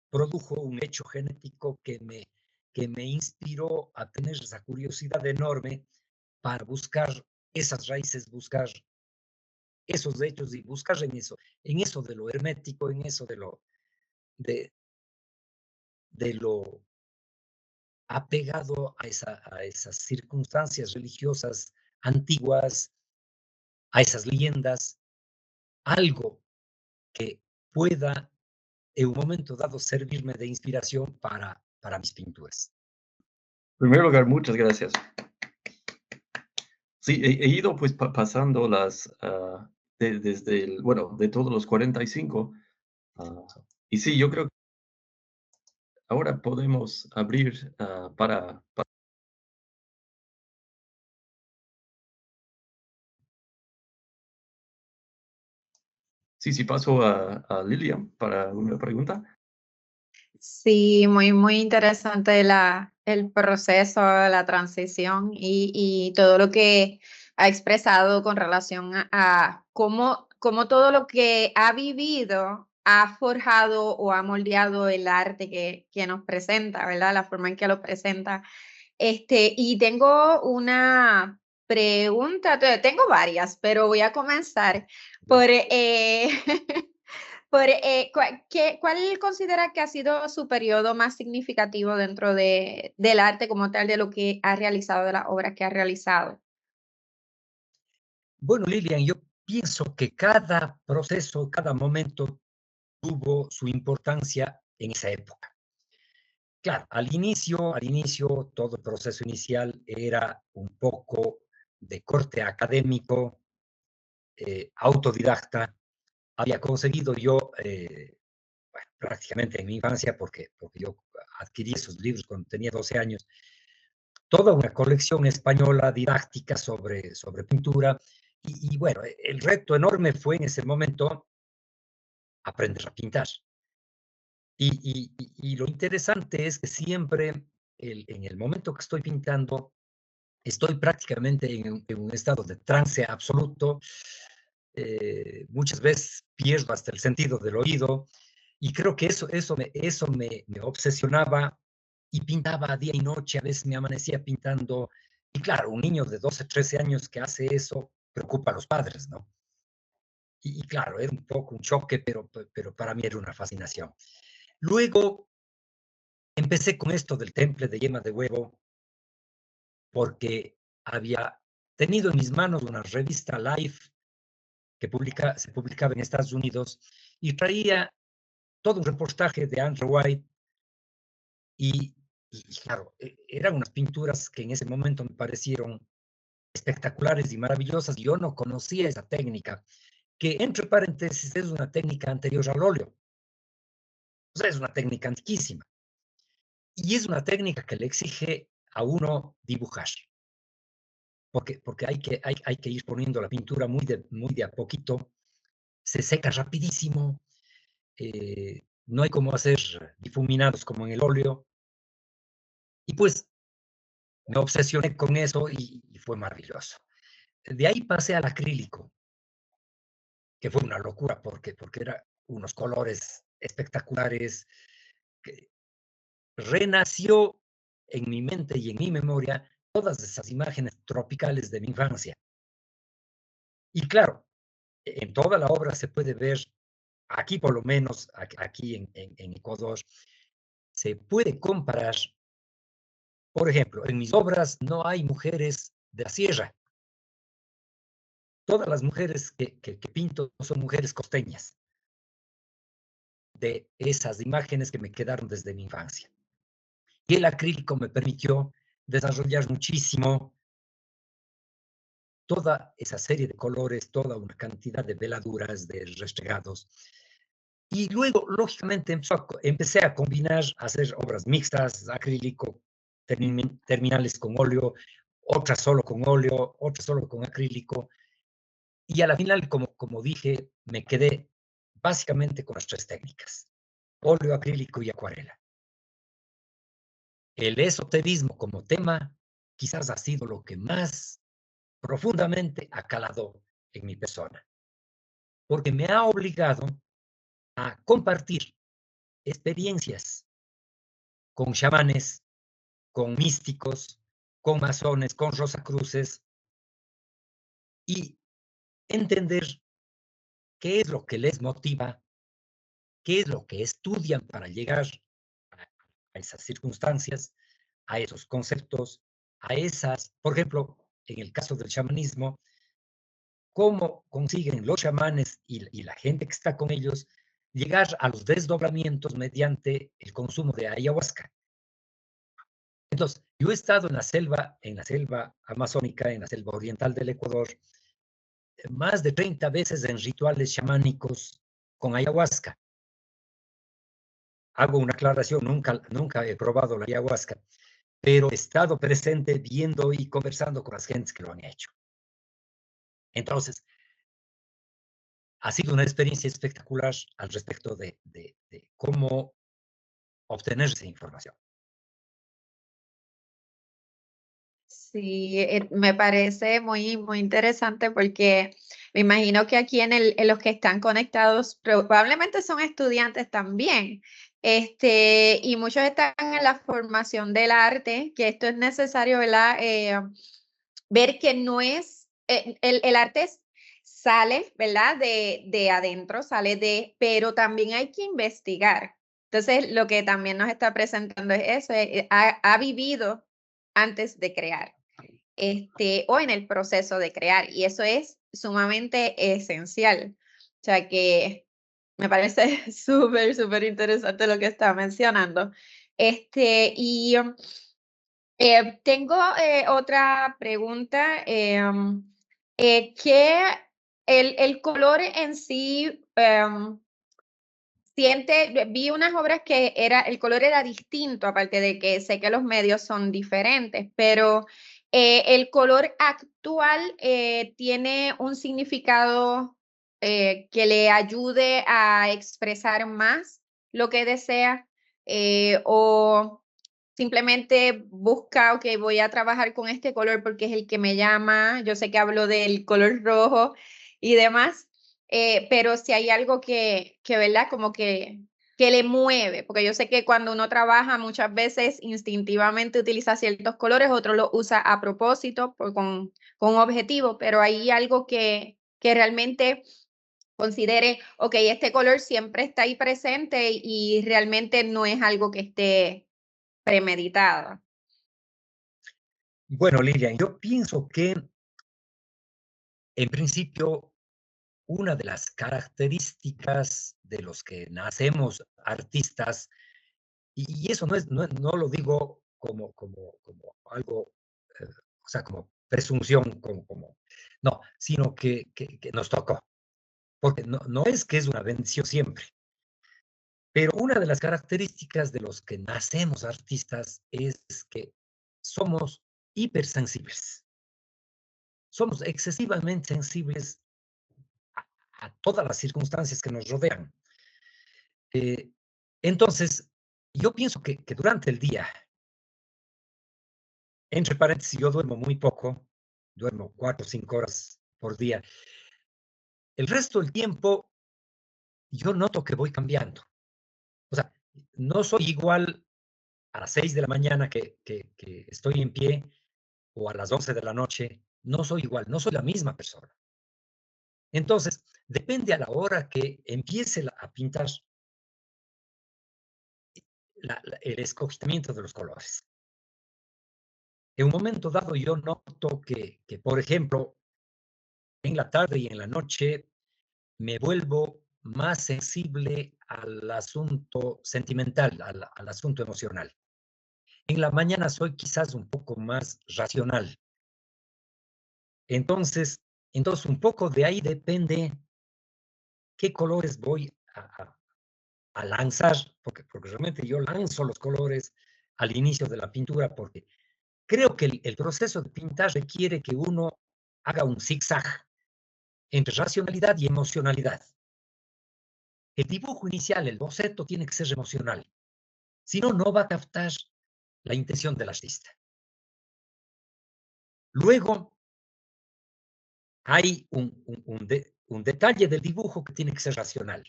produjo un hecho genético que me inspiró a tener esa curiosidad enorme para buscar esas raíces, buscar esos hechos y buscar en eso de lo hermético, en eso de lo apegado a esas circunstancias religiosas antiguas, a esas leyendas, algo que pueda en un momento dado servirme de inspiración para mis pinturas. En primer lugar, muchas gracias. Sí, he ido pues pasando desde de todos los 45. Y sí, yo creo que ahora podemos abrir para... Sí, paso a Lilian para una pregunta. Sí, muy interesante el proceso, la transición y todo lo que ha expresado con relación a cómo todo lo que ha vivido ha forjado o ha moldeado el arte que nos presenta, ¿verdad? La forma en que lo presenta. Y tengo una pregunta, tengo varias, pero voy a comenzar por, ¿cuál considera que ha sido su periodo más significativo dentro del arte como tal, de lo que ha realizado, de las obras que ha realizado? Bueno, Lilian, yo pienso que cada proceso, cada momento tuvo su importancia en esa época. Claro, al inicio, todo el proceso inicial era un poco de corte académico, autodidacta. Había conseguido yo, bueno, prácticamente en mi infancia, porque yo adquirí esos libros cuando tenía 12 años, toda una colección española didáctica sobre pintura. Y bueno, el reto enorme fue en ese momento aprender a pintar. Y lo interesante es que siempre, en el momento que estoy pintando, estoy prácticamente en un estado de trance absoluto. Muchas veces pierdo hasta el sentido del oído. Y creo que eso me obsesionaba y pintaba día y noche. A veces me amanecía pintando. Y claro, un niño de 12, 13 años que hace eso preocupa a los padres, ¿no? Y claro, era un poco un choque, pero para mí era una fascinación. Luego empecé con esto del temple de yema de huevo porque había tenido en mis manos una revista Life que se publicaba en Estados Unidos y traía todo un reportaje de Andrew White y, y claro, eran unas pinturas que en ese momento me parecieron espectaculares y maravillosas. Yo no conocía esa técnica, que entre paréntesis es una técnica anterior al óleo. O sea, es una técnica antiquísima. Y es una técnica que le exige a uno dibujar, porque hay que ir poniendo la pintura muy de a poquito, se seca rapidísimo, no hay como hacer difuminados como en el óleo, y pues me obsesioné con eso y fue maravilloso. De ahí pasé al acrílico, que fue una locura porque eran unos colores espectaculares, que renació en mi mente y en mi memoria todas esas imágenes tropicales de mi infancia. Y claro, en toda la obra se puede ver, aquí por lo menos, aquí en Ecuador, se puede comparar, por ejemplo, en mis obras no hay mujeres de la sierra. Todas las mujeres que pinto son mujeres costeñas, de esas imágenes que me quedaron desde mi infancia. Y el acrílico me permitió desarrollar muchísimo toda esa serie de colores, toda una cantidad de veladuras, de restregados. Y luego, lógicamente, empecé a combinar, a hacer obras mixtas, acrílico, terminales con óleo, otras solo con óleo, otras solo con acrílico. Y a la final, como dije, me quedé básicamente con las tres técnicas, óleo, acrílico y acuarela. El esoterismo como tema quizás ha sido lo que más profundamente ha calado en mi persona, porque me ha obligado a compartir experiencias con chamanes, con místicos, con masones, con rosacruces y entender qué es lo que les motiva, qué es lo que estudian para llegar a esas circunstancias, a esos conceptos, a esas, por ejemplo, en el caso del chamanismo, cómo consiguen los chamanes y la gente que está con ellos llegar a los desdoblamientos mediante el consumo de ayahuasca. Entonces, yo he estado en la selva amazónica, en la selva oriental del Ecuador, más de 30 veces en rituales chamánicos con ayahuasca. Hago una aclaración, nunca he probado la ayahuasca, pero he estado presente viendo y conversando con las gentes que lo han hecho. Entonces, ha sido una experiencia espectacular al respecto de cómo obtener esa información. Sí, me parece muy, muy interesante porque me imagino que aquí en los que están conectados probablemente son estudiantes también. Y muchos están en la formación del arte, que esto es necesario, ¿verdad? ver que no es, el arte sale, ¿verdad? De adentro, pero también hay que investigar. Entonces, lo que también nos está presentando es eso, ha vivido antes de crear, o en el proceso de crear, y eso es sumamente esencial. O sea que me parece súper, súper interesante lo que está mencionando. Y tengo otra pregunta. ¿Qué el color en sí vi unas obras que el color era distinto, aparte de que sé que los medios son diferentes, pero el color actual tiene un significado que le ayude a expresar más lo que desea, o simplemente busca, ok, voy a trabajar con este color porque es el que me llama. Yo sé que hablo del color rojo y demás, pero si hay algo ¿verdad? Como que le mueve, porque yo sé que cuando uno trabaja muchas veces instintivamente utiliza ciertos colores, otros los usa a propósito con objetivo, pero hay algo que realmente considere, ok, este color siempre está ahí presente y realmente no es algo que esté premeditado. Bueno, Lilian, yo pienso que en principio una de las características de los que nacemos artistas, y eso no lo digo como algo, o sea, como presunción, no, sino que nos tocó, porque no es que es una bendición siempre, pero una de las características de los que nacemos artistas es que somos hipersensibles, somos excesivamente sensibles a todas las circunstancias que nos rodean. Eh, entonces, yo pienso que durante el día, entre paréntesis, yo duermo muy poco, duermo 4 o 5 horas por día. El resto del tiempo, yo noto que voy cambiando. O sea, no soy igual a las 6 de la mañana que estoy en pie o a las 11 de la noche. No soy igual, no soy la misma persona. Entonces, depende a la hora que empiece a pintar el escogimiento de los colores. En un momento dado yo noto que, por ejemplo, en la tarde y en la noche me vuelvo más sensible al asunto sentimental, al asunto emocional. En la mañana soy quizás un poco más racional. Entonces, un poco de ahí depende qué colores voy a lanzar, porque realmente yo lanzo los colores al inicio de la pintura, porque creo que el proceso de pintar requiere que uno haga un zigzag entre racionalidad y emocionalidad. El dibujo inicial, el boceto, tiene que ser emocional. Si no, no va a captar la intención del artista. Luego, hay un detalle del dibujo que tiene que ser racional.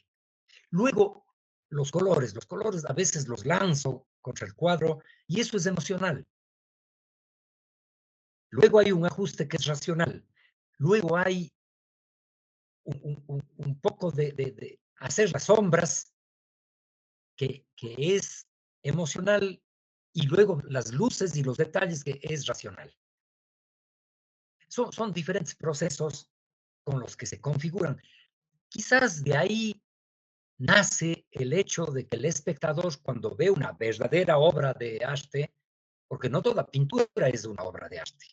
Luego, los colores a veces los lanzo contra el cuadro y eso es emocional. Luego hay un ajuste que es racional. Luego hay un poco de hacer las sombras que es emocional y luego las luces y los detalles que es racional. Son diferentes procesos con los que se configuran. Quizás de ahí nace el hecho de que el espectador, cuando ve una verdadera obra de arte, porque no toda pintura es una obra de arte,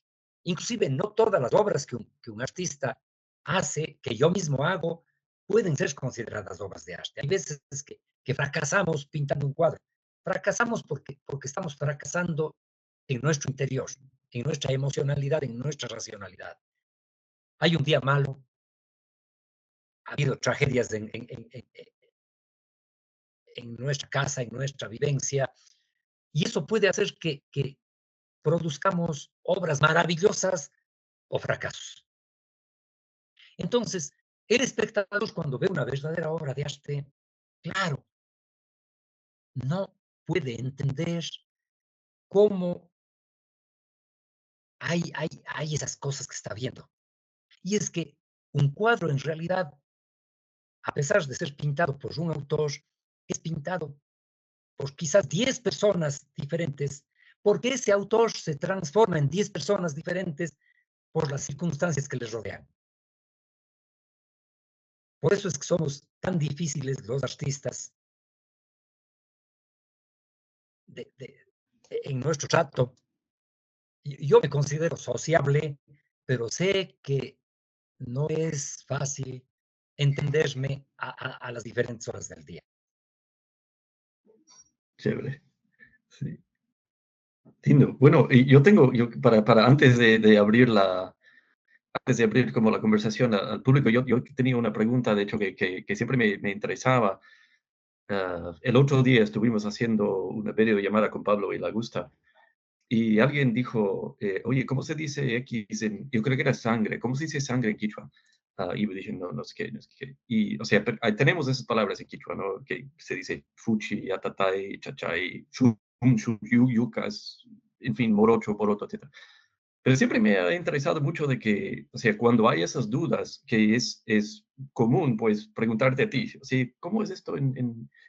inclusive no todas las obras que un artista hace, que yo mismo hago, pueden ser consideradas obras de arte. Hay veces que fracasamos pintando un cuadro. Fracasamos porque estamos fracasando en nuestro interior, en nuestra emocionalidad, en nuestra racionalidad. Hay un día malo, ha habido tragedias en nuestra casa, en nuestra vivencia, y eso puede hacer que produzcamos obras maravillosas o fracasos. Entonces, el espectador cuando ve una verdadera obra de arte, claro, no puede entender cómo hay esas cosas que está viendo. Y es que un cuadro en realidad, a pesar de ser pintado por un autor, es pintado por quizás 10 personas diferentes, porque ese autor se transforma en 10 personas diferentes por las circunstancias que les rodean. Por eso es que somos tan difíciles los artistas en nuestro trato. Yo me considero sociable, pero sé que no es fácil entenderme a las diferentes horas del día. Chévere. Sí. Lindo. Bueno, y yo tengo, para antes de abrir antes de abrir como la conversación al público, yo tenía una pregunta, de hecho, que siempre me interesaba. El otro día estuvimos haciendo una videollamada con Pablo y la Gusta, y alguien dijo, oye, ¿cómo se dice X en, yo creo que era sangre, ¿cómo se dice sangre en Quichua? Y me dije, no, no sé qué, no sé qué. Y, o sea, tenemos esas palabras en Quichua, ¿no? Que se dice fuchi, atatay, chachay, chum, yucas, en fin, morocho, poroto, etc. Pero siempre me ha interesado mucho de que, o sea, cuando hay esas dudas, que es común, pues, preguntarte a ti, o sea, ¿cómo es esto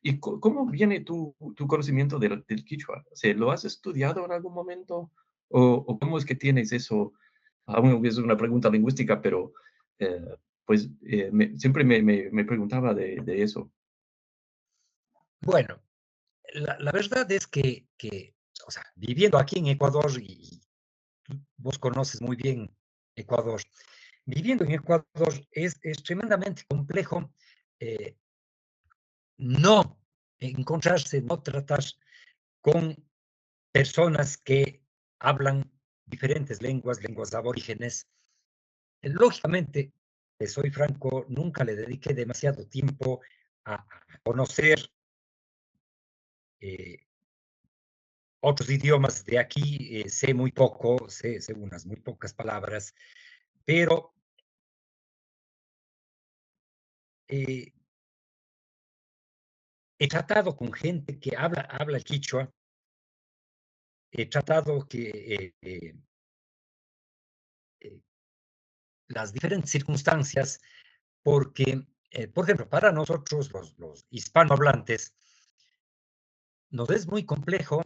y cómo viene tu conocimiento del Quichua? O sea, ¿lo has estudiado en algún momento? ¿O cómo es que tienes eso? Aún es una pregunta lingüística, pero eh, pues siempre me preguntaba de eso. Bueno, la verdad es que, o sea, viviendo aquí en Ecuador, y vos conoces muy bien Ecuador, viviendo en Ecuador es tremendamente complejo eh, no encontrarse, no tratar con personas que hablan diferentes lenguas, lenguas aborígenes. Lógicamente, soy franco, nunca le dediqué demasiado tiempo a conocer eh, otros idiomas de aquí, sé muy poco, sé unas muy pocas palabras, pero eh, he tratado con gente que habla el quichua, he tratado que eh, las diferentes circunstancias, porque, por ejemplo, para nosotros los hispanohablantes, nos es muy complejo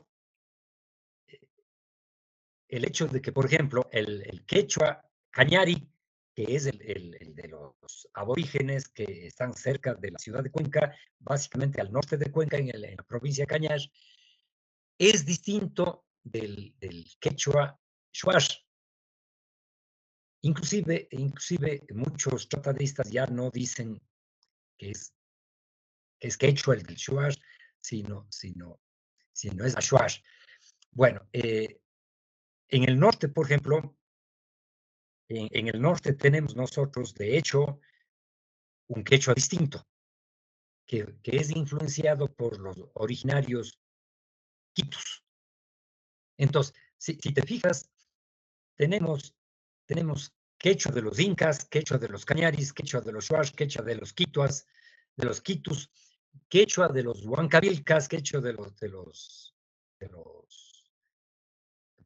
el hecho de que, por ejemplo, el quechua cañari, que es el de los aborígenes que están cerca de la ciudad de Cuenca, básicamente al norte de Cuenca, en la provincia de Cañar, es distinto del quechua shuar. Inclusive muchos tratadistas ya no dicen que es quechua el del shuar, sino es ashuar. Bueno, en el norte, por ejemplo, en el norte tenemos nosotros, de hecho, un quechua distinto, que es influenciado por los originarios quitus. Entonces, si te fijas, tenemos quechua de los incas, quechua de los cañaris, quechua de los shuars, quechua de los quitus, quechua de los huancavilcas, quechua de los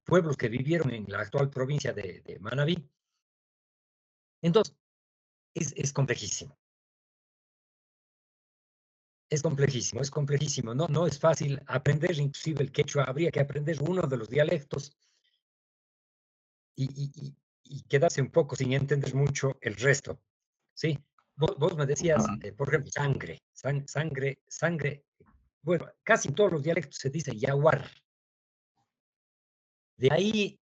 pueblos que vivieron en la actual provincia de Manabí. Entonces, es complejísimo. Es complejísimo, es complejísimo. No es fácil aprender inclusive el quechua. Habría que aprender uno de los dialectos y quedarse un poco sin entender mucho el resto. ¿Sí? Vos me decías, Ah, por ejemplo, sangre. Bueno, casi en todos los dialectos se dice yaguar. De ahí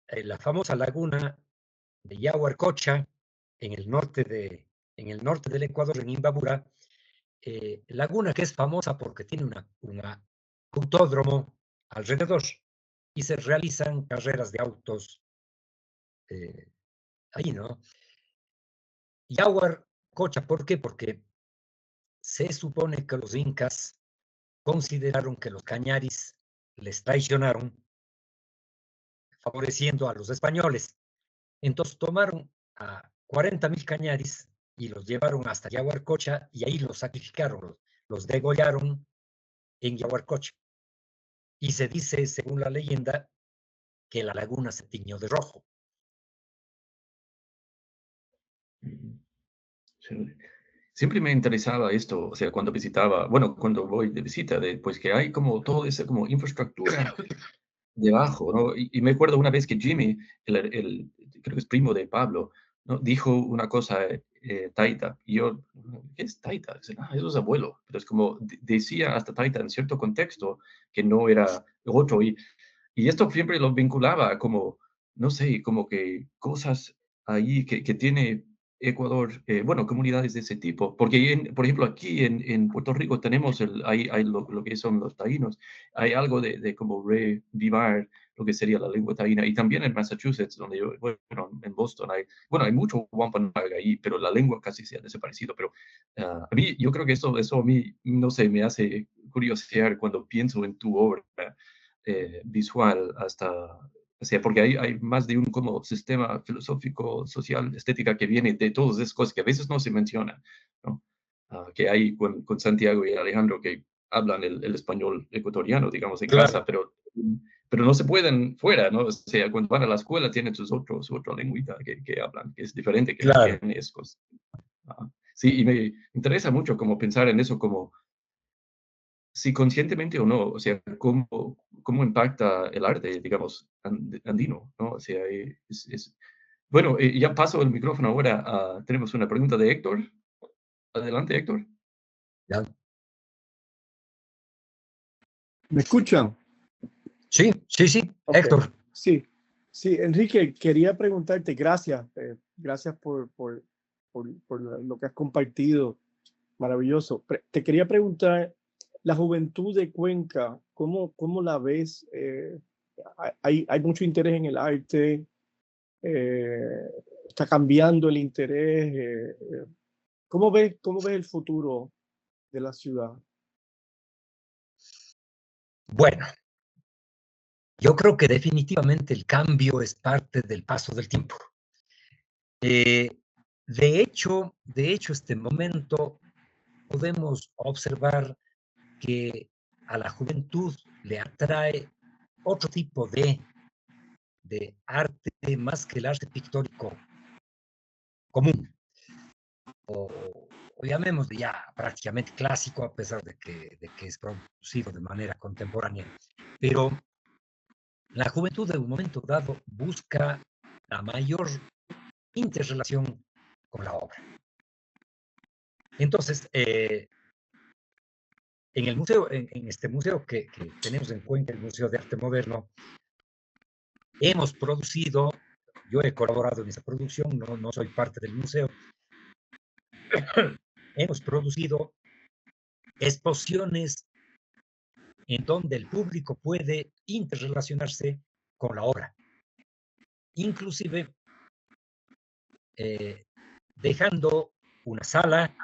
la famosa laguna de Yaguarcocha en el norte del Ecuador, en Imbabura, laguna que es famosa porque tiene un autódromo alrededor y se realizan carreras de autos eh, ahí, ¿no? Yaguarcocha, ¿por qué? Porque se supone que los incas consideraron que los cañaris les traicionaron, favoreciendo a los españoles. Entonces tomaron a 40,000 cañaris y los llevaron hasta Yaguarcocha y ahí los sacrificaron, los degollaron en Yaguarcocha. Y se dice, según la leyenda, que la laguna se tiñó de rojo. Sí. Siempre me interesaba esto, o sea, cuando visitaba, bueno, cuando voy de visita, pues que hay como todo esa como infraestructura debajo, ¿no? Y me acuerdo una vez que Jimmy, creo que es primo de Pablo, ¿no? Dijo una cosa, taita, y yo, ¿qué es taita? Dice, ah, eso es abuelo, pero es como, decía hasta taita en cierto contexto que no era otro, y esto siempre lo vinculaba como, no sé, como que cosas ahí que tiene Ecuador, bueno, comunidades de ese tipo. Porque, por ejemplo, aquí en Puerto Rico tenemos hay lo que son los taínos. Hay algo de como revivar lo que sería la lengua taína. Y también en Massachusetts, donde yo, bueno, en Boston, hay mucho Wampanoag ahí, pero la lengua casi se ha desaparecido. Pero a mí, yo creo que eso a mí, no sé, me hace curiosear cuando pienso en tu obra visual hasta, o sea, porque hay más de un como sistema filosófico, social, estética que viene de todas esas cosas que a veces no se mencionan, ¿no? Que hay con Santiago y Alejandro que hablan el español ecuatoriano, digamos, en casa, Claro, pero no se pueden fuera, ¿no? O sea, cuando van a la escuela tienen su otra lengüita que hablan, que es diferente, que no claro, tienen esas. Sí, y me interesa mucho como pensar en eso como si conscientemente o no, o sea, cómo impacta el arte, digamos, andino, ¿no? O sea, bueno, ya paso el micrófono ahora. Tenemos una pregunta de Héctor. Adelante, Héctor. ya. ¿Me escuchan? Sí, sí, sí, Ok. Héctor. Sí, sí, Enrique, quería preguntarte, gracias, gracias por lo que has compartido, maravilloso. Te quería preguntar, la juventud de Cuenca, ¿cómo la ves? Hay mucho interés en el arte, eh, está cambiando el interés. ¿Cómo ves el futuro de la ciudad? Bueno, yo creo que definitivamente el cambio es parte del paso del tiempo. Eh, este momento podemos observar que a la juventud le atrae otro tipo de arte más que el arte pictórico común, o llamémosle ya prácticamente clásico, a pesar de que es producido de manera contemporánea. Pero la juventud en un momento dado busca la mayor interrelación con la obra. Entonces, en el museo, en este museo que tenemos en Cuenca, el Museo de Arte Moderno, hemos producido, yo he colaborado en esa producción, no soy parte del museo, hemos producido exposiciones en donde el público puede interrelacionarse con la obra, inclusive dejando una sala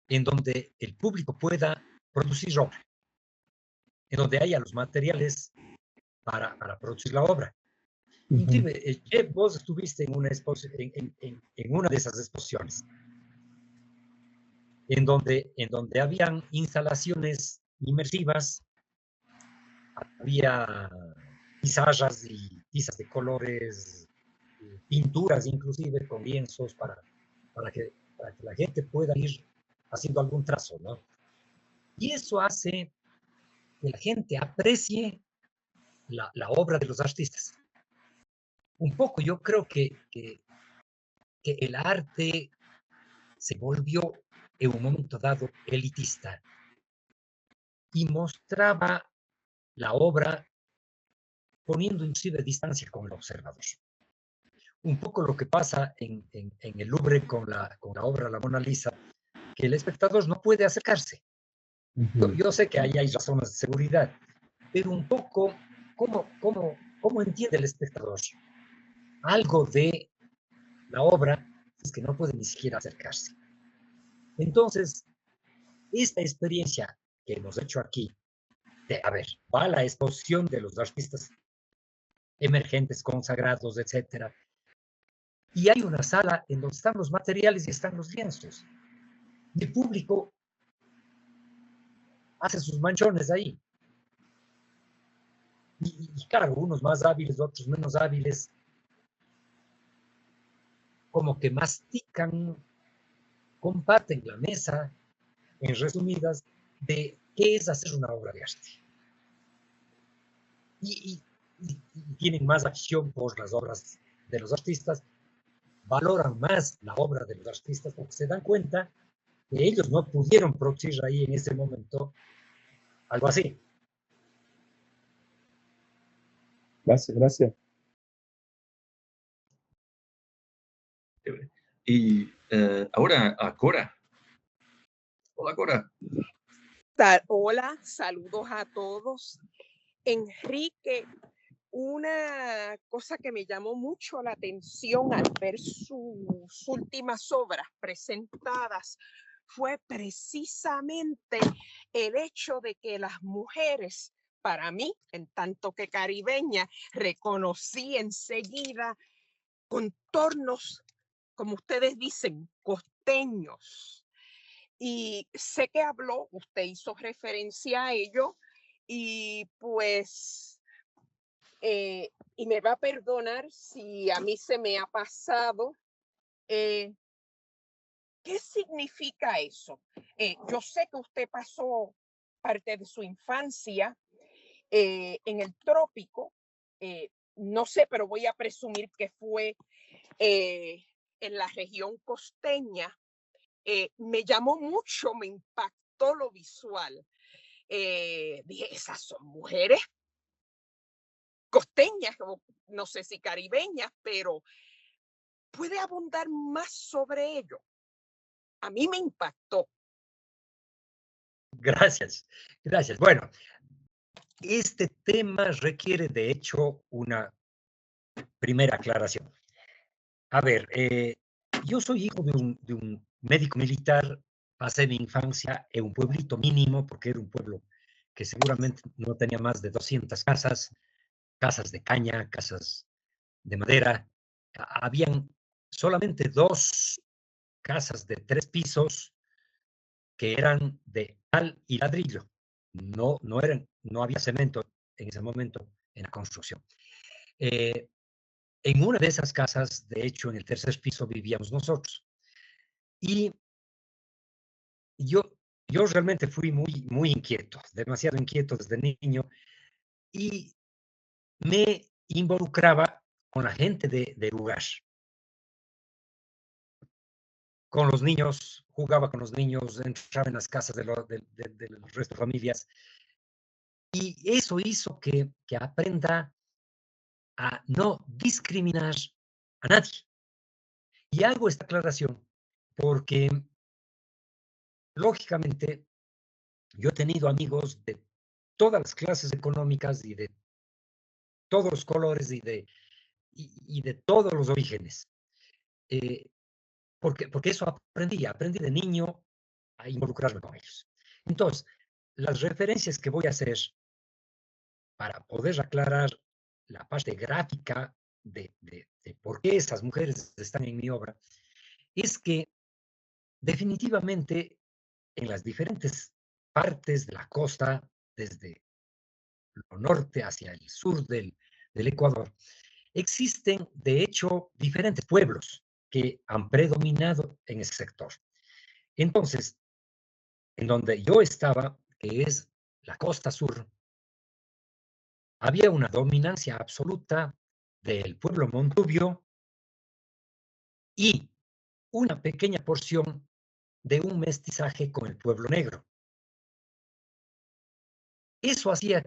en donde el público pueda producir obra, en donde haya los materiales para producir la obra. Inclusive, vos estuviste en una de esas exposiciones, en donde habían instalaciones inmersivas, había pizarras y tizas de colores, pinturas inclusive con lienzos para que la gente pueda ir haciendo algún trazo, ¿no? Y eso hace que la gente aprecie la obra de los artistas. Un poco yo creo que el arte se volvió en un momento dado elitista y mostraba la obra poniendo inclusive distancia con el observador. Un poco lo que pasa en el Louvre con la obra La Mona Lisa, que el espectador no puede acercarse. Yo sé que ahí hay razones de seguridad, pero un poco, ¿cómo entiende el espectador algo de la obra? Es que no puede ni siquiera acercarse. Entonces, esta experiencia que hemos hecho aquí, va a la exposición de los artistas emergentes, consagrados, etcétera, y hay una sala en donde están los materiales y están los lienzos. Y el público hace sus manchones ahí. Y claro, unos más hábiles, otros menos hábiles, como que mastican, comparten la mesa, en resumidas, de qué es hacer una obra de arte. Y tienen más acción por las obras de los artistas, valoran más la obra de los artistas porque se dan cuenta que ellos no pudieron producir ahí en ese momento algo así. Gracias, gracias. Y ahora a Cora. Hola, Cora. Hola, saludos a todos. Enrique, una cosa que me llamó mucho la atención al ver sus últimas obras presentadas fue precisamente el hecho de que las mujeres, para mí, en tanto que caribeña, reconocí enseguida contornos, como ustedes dicen, costeños. Y sé que habló, usted hizo referencia a ello, y pues, y me va a perdonar si a mí se me ha pasado. ¿Qué significa eso? Yo sé que usted pasó parte de su infancia en el trópico, no sé, pero voy a presumir que fue en la región costeña. Me llamó mucho, me impactó lo visual. Dije, esas son mujeres costeñas, no sé si caribeñas, pero puede abundar más sobre ello. A mí me impactó. Gracias, gracias. Bueno, este tema requiere de hecho una primera aclaración. A ver, yo soy hijo de un médico militar, pasé mi infancia en un pueblito mínimo, porque era un pueblo que seguramente no tenía más de 200 casas, casas de caña, casas de madera. Habían solamente 2 casas de 3 pisos que eran de cal y ladrillo. No había cemento en ese momento en la construcción. En una de esas casas, de hecho, en el tercer piso vivíamos nosotros. Y yo, yo realmente fui muy inquieto, demasiado inquieto desde niño, y me involucraba con la gente del lugar. Con los niños, jugaba con los niños, entraba en las casas del resto de familias. Y eso hizo que aprenda a no discriminar a nadie. Y hago esta aclaración porque, lógicamente, yo he tenido amigos de todas las clases económicas y de todos los colores y de todos los orígenes. Porque eso aprendí de niño a involucrarme con ellos. Entonces, las referencias que voy a hacer para poder aclarar la parte gráfica de por qué esas mujeres están en mi obra, es que definitivamente en las diferentes partes de la costa, desde lo norte hacia el sur del Ecuador, existen de hecho diferentes pueblos que han predominado en ese sector. Entonces, en donde yo estaba, que es la costa sur, había una dominancia absoluta del pueblo montubio y una pequeña porción de un mestizaje con el pueblo negro. Eso hacía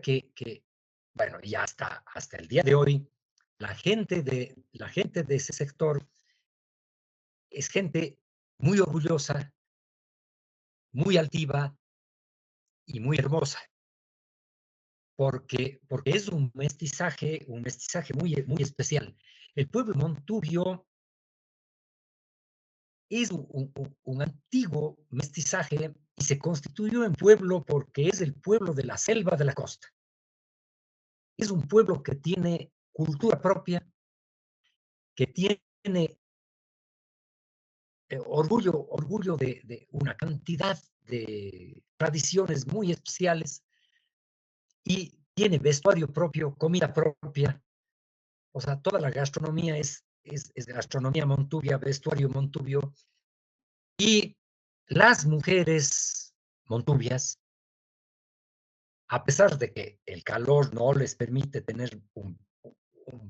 bueno, y hasta el día de hoy, la gente de ese sector es gente muy orgullosa, muy altiva y muy hermosa, porque es un mestizaje muy especial. El pueblo montubio es un antiguo mestizaje y se constituyó en pueblo porque es el pueblo de la selva de la costa. Es un pueblo que tiene cultura propia, que tiene orgullo de una cantidad de tradiciones muy especiales y tiene vestuario propio, comida propia. O sea, toda la gastronomía es gastronomía montubia, vestuario montubio. Y las mujeres montubias, a pesar de que el calor no les permite tener un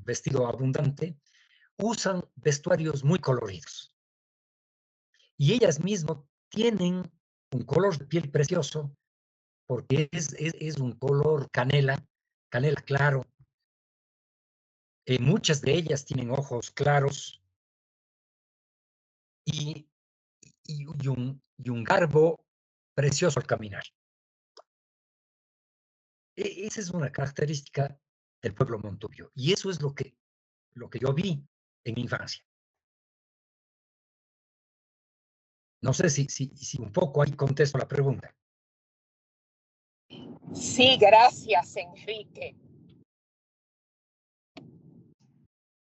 vestido abundante, usan vestuarios muy coloridos. Y ellas mismas tienen un color de piel precioso porque es un color canela, canela claro. Muchas de ellas tienen ojos claros y, y un garbo precioso al caminar. Esa es una característica del pueblo montubio y eso es lo que yo vi en mi infancia. No sé si un poco ahí contesto la pregunta. Sí, gracias, Enrique.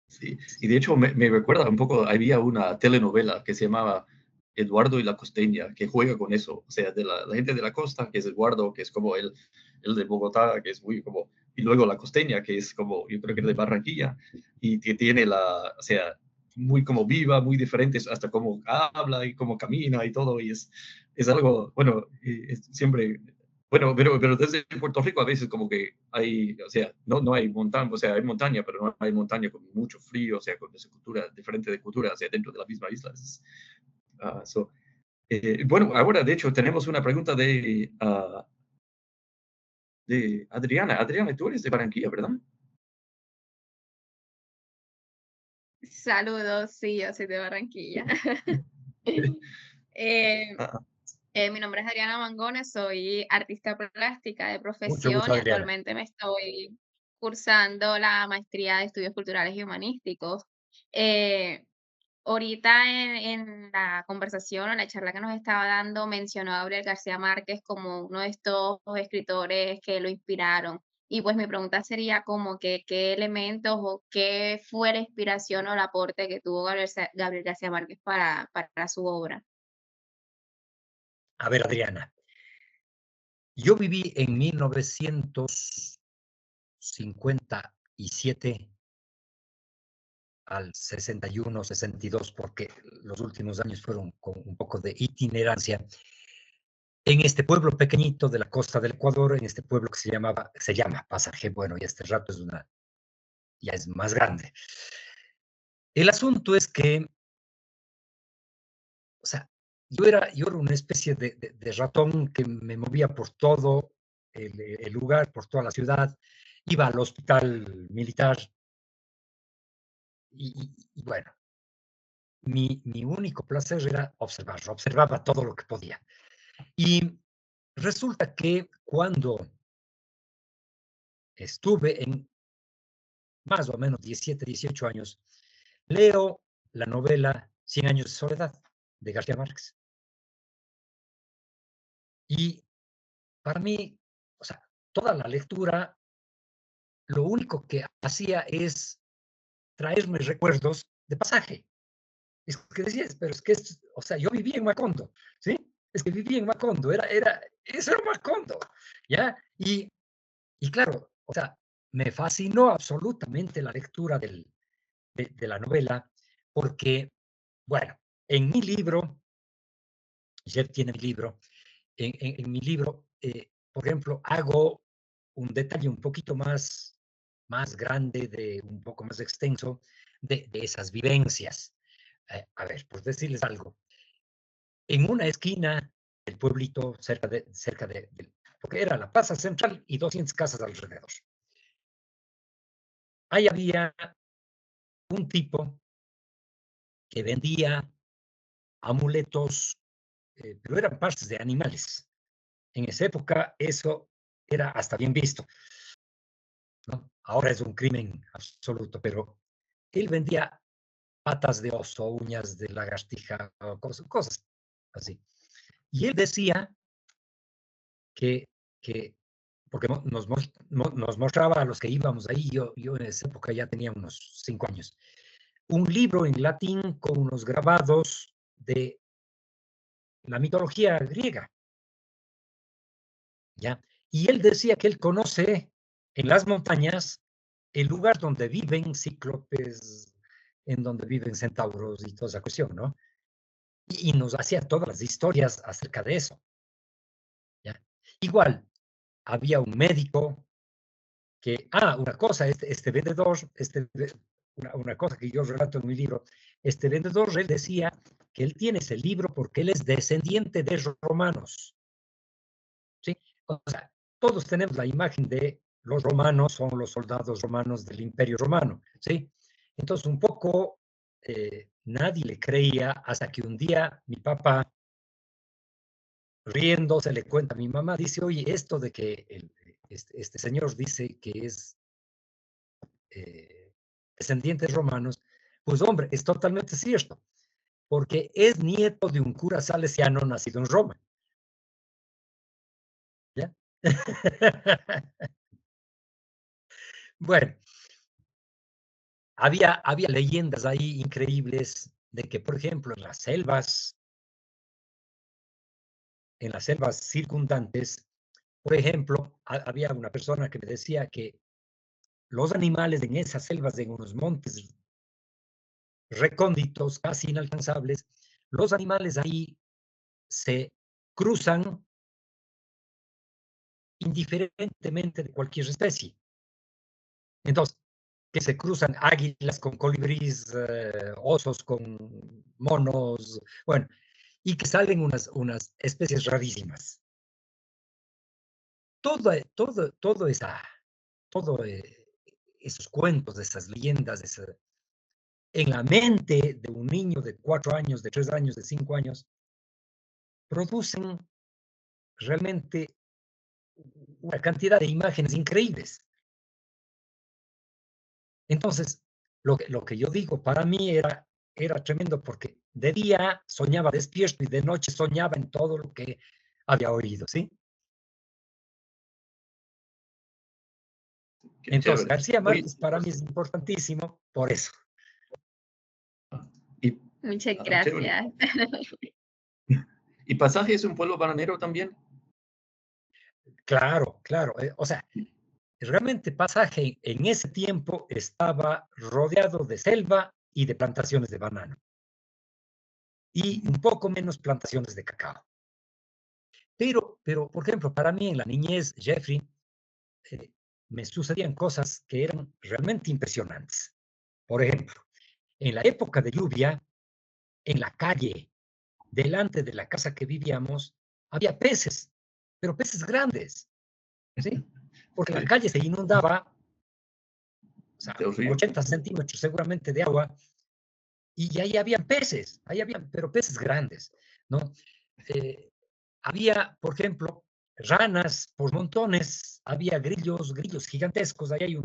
Sí, y de hecho me recuerda un poco, había una telenovela que se llamaba Eduardo y la Costeña, que juega con eso, o sea, de la gente de la costa, que es Eduardo, que es como el de Bogotá, que es muy como, y luego la Costeña, que es como, yo creo que es de Barranquilla, y que tiene o sea, muy como viva, muy diferente, hasta cómo habla y cómo camina y todo, y es algo, bueno, siempre bueno, pero desde Puerto Rico a veces como que hay, o sea, no hay montaña, o sea, hay montaña, pero no hay montaña con mucho frío, o sea, con esa cultura diferente de cultura, o sea, dentro de la misma isla. Bueno, ahora de hecho tenemos una pregunta de Adriana. Adriana, tú eres de Barranquilla, ¿verdad? Saludos, sí, yo soy de Barranquilla. Eh, Ah, mi nombre es Adriana Mangones, soy artista plástica de Mucho gusto, profesión y Adriana. actualmente me estoy cursando la maestría de estudios culturales y humanísticos. Eh, Ahorita en la conversación o en la charla que nos estaba dando, mencionó a Gabriel García Márquez como uno de estos escritores que lo inspiraron. Y pues mi pregunta sería como que qué elementos o qué fue la inspiración o el aporte que tuvo Gabriel García Márquez para su obra. A ver, Adriana, yo viví en 1957 al 61, 62, porque los últimos años fueron con un poco de itinerancia, en este pueblo pequeñito de la costa del Ecuador, en este pueblo que se llama Pasaje. Bueno, y este rato ya es más grande. El asunto es que, o sea, yo era una especie de ratón que me movía por todo el lugar, por toda la ciudad, iba al hospital militar y bueno, mi único placer era observaba todo lo que podía. Y resulta que cuando estuve en más o menos 17, 18 años, leo la novela Cien años de soledad de García Márquez. Y para mí, o sea, toda la lectura, lo único que hacía es traerme recuerdos de Pasaje. Es que decías, pero es que, o sea, yo vivía en Macondo, ¿sí? Es que vivía en Macondo, eso era Macondo, ¿ya? Y claro, o sea, me fascinó absolutamente la lectura de la novela, porque, bueno, en mi libro, Jeff tiene mi libro, en mi libro, por ejemplo, hago un detalle un poquito más grande, un poco más extenso, de esas vivencias. A ver, por decirles algo, en una esquina del pueblito, porque era la plaza central y 200 casas alrededor, ahí había un tipo que vendía amuletos, pero eran partes de animales. En esa época eso era hasta bien visto, ¿no? Ahora es un crimen absoluto, pero él vendía patas de oso, uñas de lagartija, cosas así. Y él decía que, que porque nos mostraba a los que íbamos ahí, yo en esa época ya tenía unos 5 años, un libro en latín con unos grabados de la mitología griega, ¿ya? Y él decía que él conoce en las montañas, el lugar donde viven cíclopes, en donde viven centauros y toda esa cuestión, ¿no? Y nos hacía todas las historias acerca de eso. ¿Ya? Igual, había un médico que, una cosa, este vendedor, una cosa que yo relato en mi libro, este vendedor, él decía que él tiene ese libro porque él es descendiente de romanos, ¿sí? O sea, todos tenemos la imagen de los romanos, son los soldados romanos del Imperio Romano, ¿sí? Entonces, un poco, nadie le creía hasta que un día mi papá, riendo, se le cuenta a mi mamá, dice, oye, esto de que este señor dice que es descendientes romanos, pues hombre, es totalmente cierto, porque es nieto de un cura salesiano nacido en Roma. ¿Ya? Bueno, había leyendas ahí increíbles de que, por ejemplo, en las selvas circundantes, por ejemplo, había una persona que me decía que los animales en esas selvas, en unos montes recónditos, casi inalcanzables, los animales ahí se cruzan indiferentemente de cualquier especie. Entonces, que se cruzan águilas con colibríes, osos con monos, bueno, y que salen unas especies rarísimas. Todo esos cuentos, esas leyendas, en la mente de un niño de 4 años, de 3 años, de 5 años, producen realmente una cantidad de imágenes increíbles. Entonces, lo que yo digo para mí era tremendo porque de día soñaba despierto y de noche soñaba en todo lo que había oído, ¿sí? Qué Entonces, chévere. García Oye, Márquez para mí es importantísimo por eso. y, Muchas chévere. gracias. ¿Y Pasaje es un pueblo bananero también? Claro, claro. O sea, realmente Pasaje en ese tiempo estaba rodeado de selva y de plantaciones de banano. Y un poco menos plantaciones de cacao. Pero, por ejemplo, para mí en la niñez, Jeffrey, eh, me sucedían cosas que eran realmente impresionantes. Por ejemplo, en la época de lluvia, en la calle, delante de la casa que vivíamos, había peces, pero peces grandes, ¿sí? Porque la Sí, calle se inundaba, o sea, del río. 80 centímetros seguramente de agua, y ahí habían peces, pero peces grandes, ¿no? Eh, había, por ejemplo, ranas por montones, había grillos gigantescos, ahí hay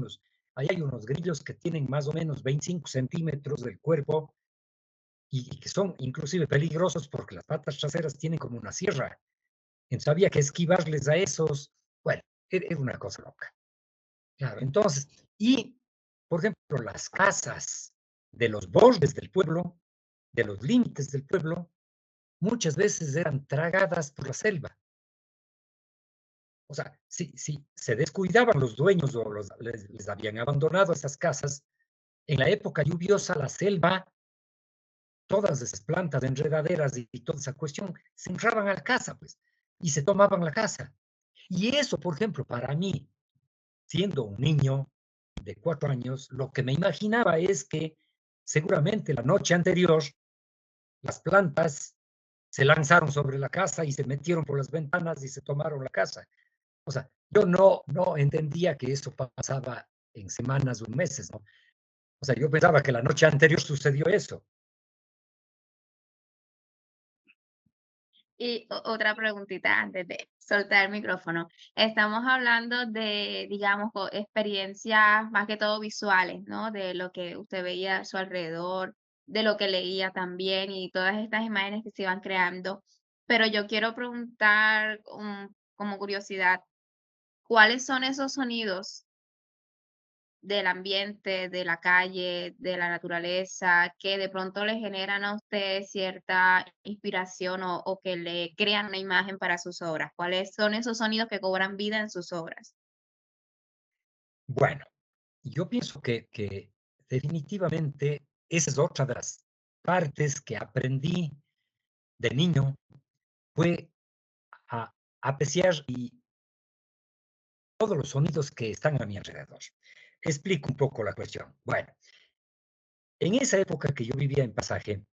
unos grillos que tienen más o menos 25 centímetros del cuerpo y que son inclusive peligrosos porque las patas traseras tienen como una sierra. Entonces había que esquivarles a esos. Bueno, era una cosa loca. Claro, entonces, y por ejemplo, las casas de los bordes del pueblo, de los límites del pueblo, muchas veces eran tragadas por la selva. O sea, si se descuidaban los dueños o les habían abandonado esas casas, en la época lluviosa la selva, todas esas plantas enredaderas y toda esa cuestión, se entraban a la casa, pues, y se tomaban la casa. Y eso, por ejemplo, para mí, siendo un niño de 4 años, lo que me imaginaba es que seguramente la noche anterior las plantas se lanzaron sobre la casa y se metieron por las ventanas y se tomaron la casa. O sea, yo no entendía que eso pasaba en semanas o en meses, ¿no? O sea, yo pensaba que la noche anterior sucedió eso. Y otra preguntita antes de soltar el micrófono. Estamos hablando de, digamos, experiencias más que todo visuales, ¿no? De lo que usted veía a su alrededor, de lo que leía también y todas estas imágenes que se iban creando. Pero yo quiero preguntar como curiosidad, ¿cuáles son esos sonidos del ambiente, de la calle, de la naturaleza, que de pronto le generan a usted cierta inspiración o que le crean una imagen para sus obras? ¿Cuáles son esos sonidos que cobran vida en sus obras? Bueno, yo pienso que definitivamente esa es otra de las partes que aprendí de niño, fue a apreciar y todos los sonidos que están a mi alrededor. Explico un poco la cuestión. Bueno, en esa época que yo vivía en Pasaje,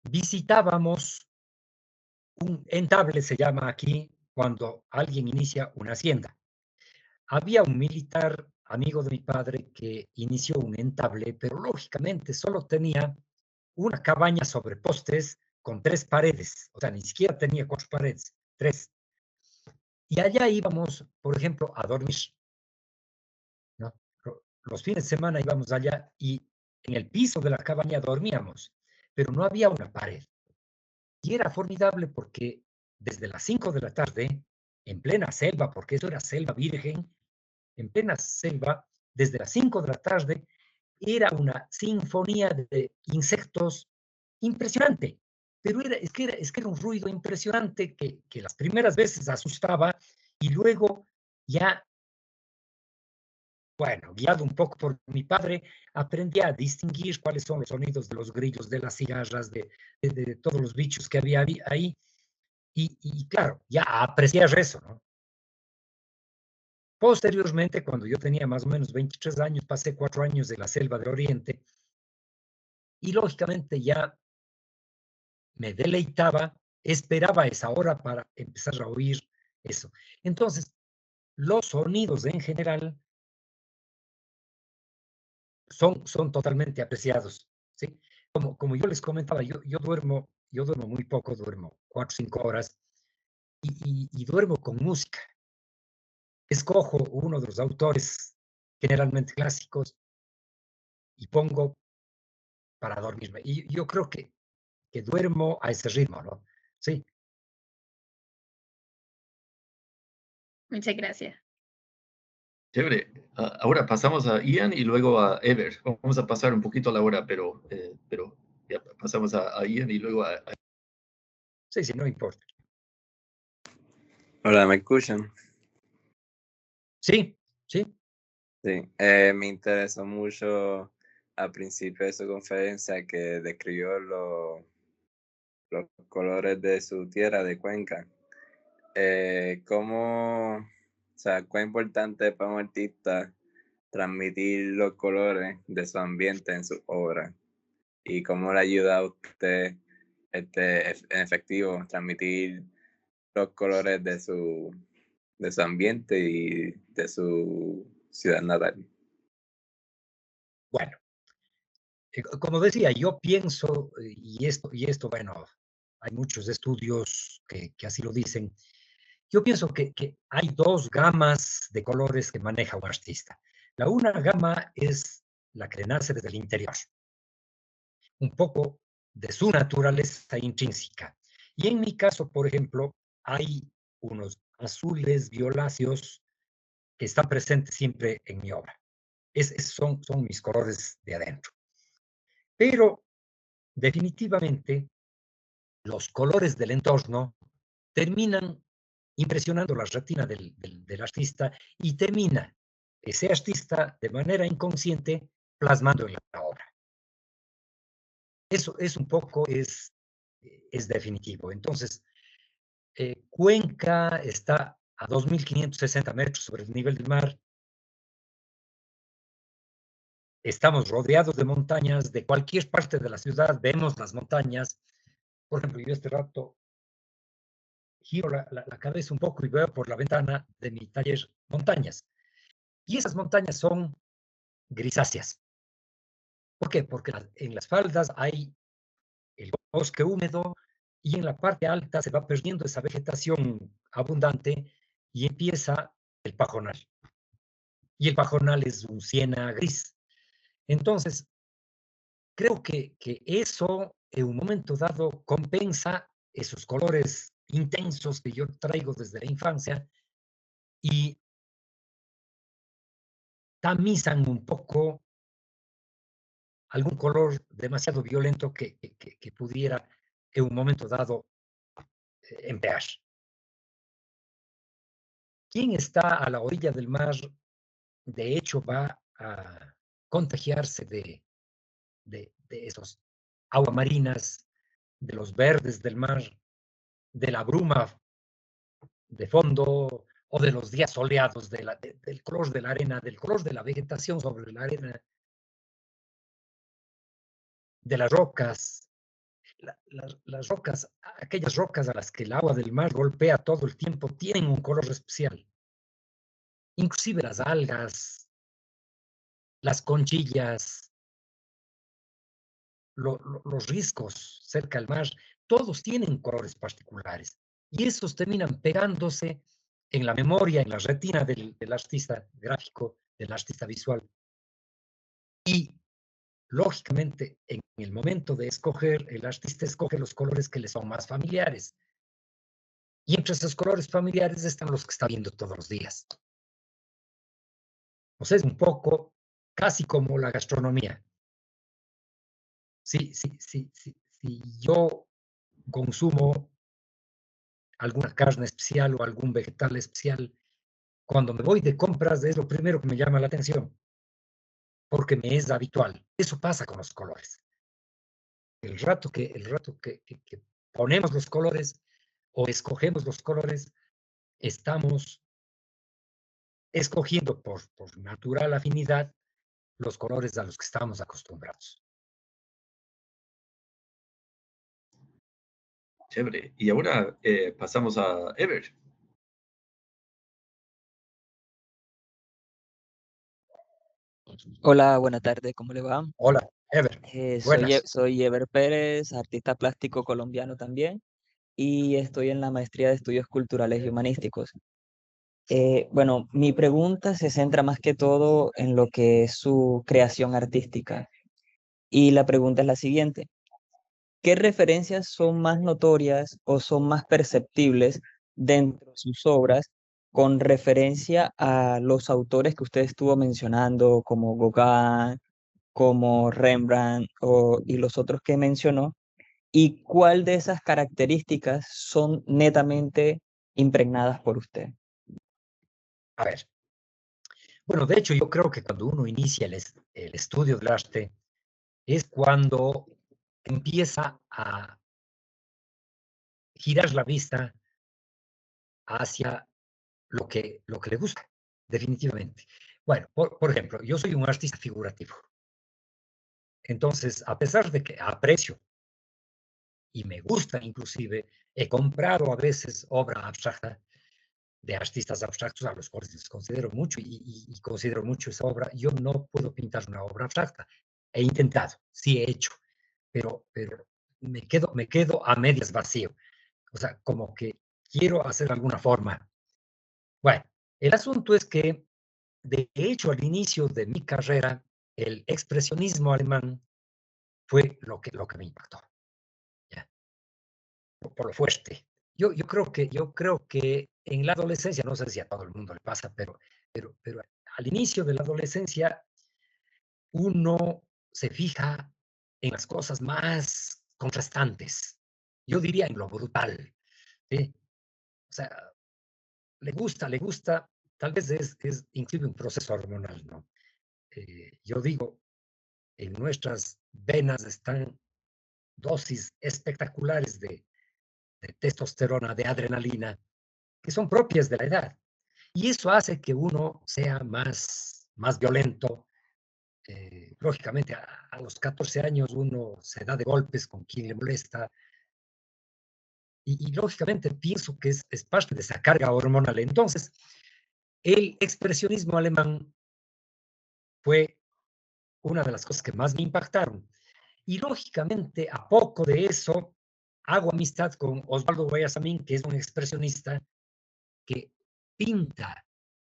visitábamos un entable, se llama aquí, cuando alguien inicia una hacienda. Había un militar amigo de mi padre que inició un entable, pero lógicamente solo tenía una cabaña sobre postes con 3 paredes, o sea, ni siquiera tenía 4 paredes, 3. Y allá íbamos, por ejemplo, a dormir, ¿no? Los fines de semana íbamos allá y en el piso de la cabaña dormíamos, pero no había una pared. Y era formidable porque desde las 5 de la tarde, en plena selva, porque eso era selva virgen, en plena selva, desde las 5 de la tarde, era una sinfonía de insectos impresionante. Pero es que era un ruido impresionante que las primeras veces asustaba y luego ya, bueno, guiado un poco por mi padre, aprendí a distinguir cuáles son los sonidos de los grillos, de las cigarras, de todos los bichos que había ahí. Y claro, ya a apreciar eso, ¿no? Posteriormente, cuando yo tenía más o menos 23 años, pasé 4 años de la selva del Oriente y lógicamente ya me deleitaba, esperaba esa hora para empezar a oír eso. Entonces, los sonidos en general son totalmente apreciados, ¿sí? Como yo les comentaba, yo duermo muy poco, duermo 4 o 5 horas y duermo con música. Escojo uno de los autores generalmente clásicos y pongo para dormirme. Y yo creo que duermo a ese ritmo, ¿no? Sí, Muchas gracias. Chévere. Ahora pasamos a Ian y luego a Ever. Vamos a pasar un poquito la hora, pero ya pasamos a Ian y luego a... sí, sí, no importa. Hola, ¿me escuchan? Sí, sí. Sí, me interesó mucho al principio de su conferencia que describió los colores de su tierra, de Cuenca. O sea, cuán importante es para un artista transmitir los colores de su ambiente en su obra y cómo le ayuda a usted, en efectivo, transmitir los colores de su ambiente y de su ciudad natal. Bueno, como decía, yo pienso, y esto, bueno, hay muchos estudios que así lo dicen. Yo pienso que hay 2 gamas de colores que maneja un artista. La una gama es la que nace desde el interior, un poco de su naturaleza intrínseca. Y en mi caso, por ejemplo, hay unos azules violáceos que están presentes siempre en mi obra. Son mis colores de adentro. Pero definitivamente los colores del entorno terminan impresionando la retina del artista y termina ese artista de manera inconsciente plasmando en la obra. Eso es un poco, es definitivo. Entonces, Cuenca está a 2.560 metros sobre el nivel del mar. Estamos rodeados de montañas, de cualquier parte de la ciudad vemos las montañas. Por ejemplo, yo este rato giro la cabeza un poco y veo por la ventana de mi taller montañas. Y esas montañas son grisáceas. ¿Por qué? Porque en las faldas hay el bosque húmedo y en la parte alta se va perdiendo esa vegetación abundante y empieza el pajonal. Y el pajonal es un siena gris. Entonces, creo que eso en un momento dado compensa esos colores intensos que yo traigo desde la infancia y tamizan un poco algún color demasiado violento que pudiera en un momento dado emplear. ¿Quién está a la orilla del mar de hecho, va a contagiarse de esos aguamarinas, de los verdes del mar, de la bruma de fondo o de los días soleados, del color de la arena, del color de la vegetación sobre la arena, de las rocas, las rocas, aquellas rocas a las que el agua del mar golpea todo el tiempo, tienen un color especial. Inclusive las algas, las conchillas, los riscos cerca del mar, todos tienen colores particulares. Y esos terminan pegándose en la memoria, en la retina del artista gráfico, del artista visual. Y, lógicamente, en el momento de escoger, el artista escoge los colores que le son más familiares. Y entre esos colores familiares están los que está viendo todos los días. O sea, es un poco casi como la gastronomía. Si yo consumo alguna carne especial o algún vegetal especial, cuando me voy de compras es lo primero que me llama la atención, porque me es habitual. Eso pasa con los colores. El rato que ponemos los colores o escogemos los colores, estamos escogiendo por natural afinidad los colores a los que estamos acostumbrados. Chévere. Y ahora pasamos a Ever. Hola, buena tarde, ¿cómo le va? Hola, Ever. Buenas. Soy Ever Pérez, artista plástico colombiano también, y estoy en la maestría de estudios culturales y humanísticos. Bueno, mi pregunta se centra más que todo en lo que es su creación artística. Y la pregunta es la siguiente: ¿qué referencias son más notorias o son más perceptibles dentro de sus obras con referencia a los autores que usted estuvo mencionando, como Gauguin, como Rembrandt y los otros que mencionó? ¿Y cuál de esas características son netamente impregnadas por usted? A ver. Bueno, de hecho, yo creo que cuando uno inicia el estudio del arte es cuando empieza a girar la vista hacia lo que le gusta, definitivamente. Bueno, por ejemplo, yo soy un artista figurativo. Entonces, a pesar de que aprecio y me gusta inclusive, he comprado a veces obra abstracta de artistas abstractos a los cuales les considero mucho y considero mucho esa obra. Yo no puedo pintar una obra abstracta. He intentado, sí he hecho, pero me quedo a medias vacío. O sea, como que quiero hacer alguna forma. Bueno, el asunto es que, de hecho, al inicio de mi carrera, el expresionismo alemán fue lo que me impactó, ¿ya? Por lo fuerte. Yo creo que en la adolescencia, no sé si a todo el mundo le pasa, pero al inicio de la adolescencia uno se fija en las cosas más contrastantes. Yo diría en lo brutal, ¿sí? O sea, le gusta, tal vez es inclusive un proceso hormonal, ¿no? Yo digo, en nuestras venas están dosis espectaculares de testosterona, de adrenalina, que son propias de la edad. Y eso hace que uno sea más violento. Lógicamente, a los 14 años uno se da de golpes con quien le molesta. Y lógicamente pienso que es parte de esa carga hormonal. Entonces, el expresionismo alemán fue una de las cosas que más me impactaron. Y lógicamente, a poco de eso, hago amistad con Osvaldo Guayasamín, que es un expresionista que pinta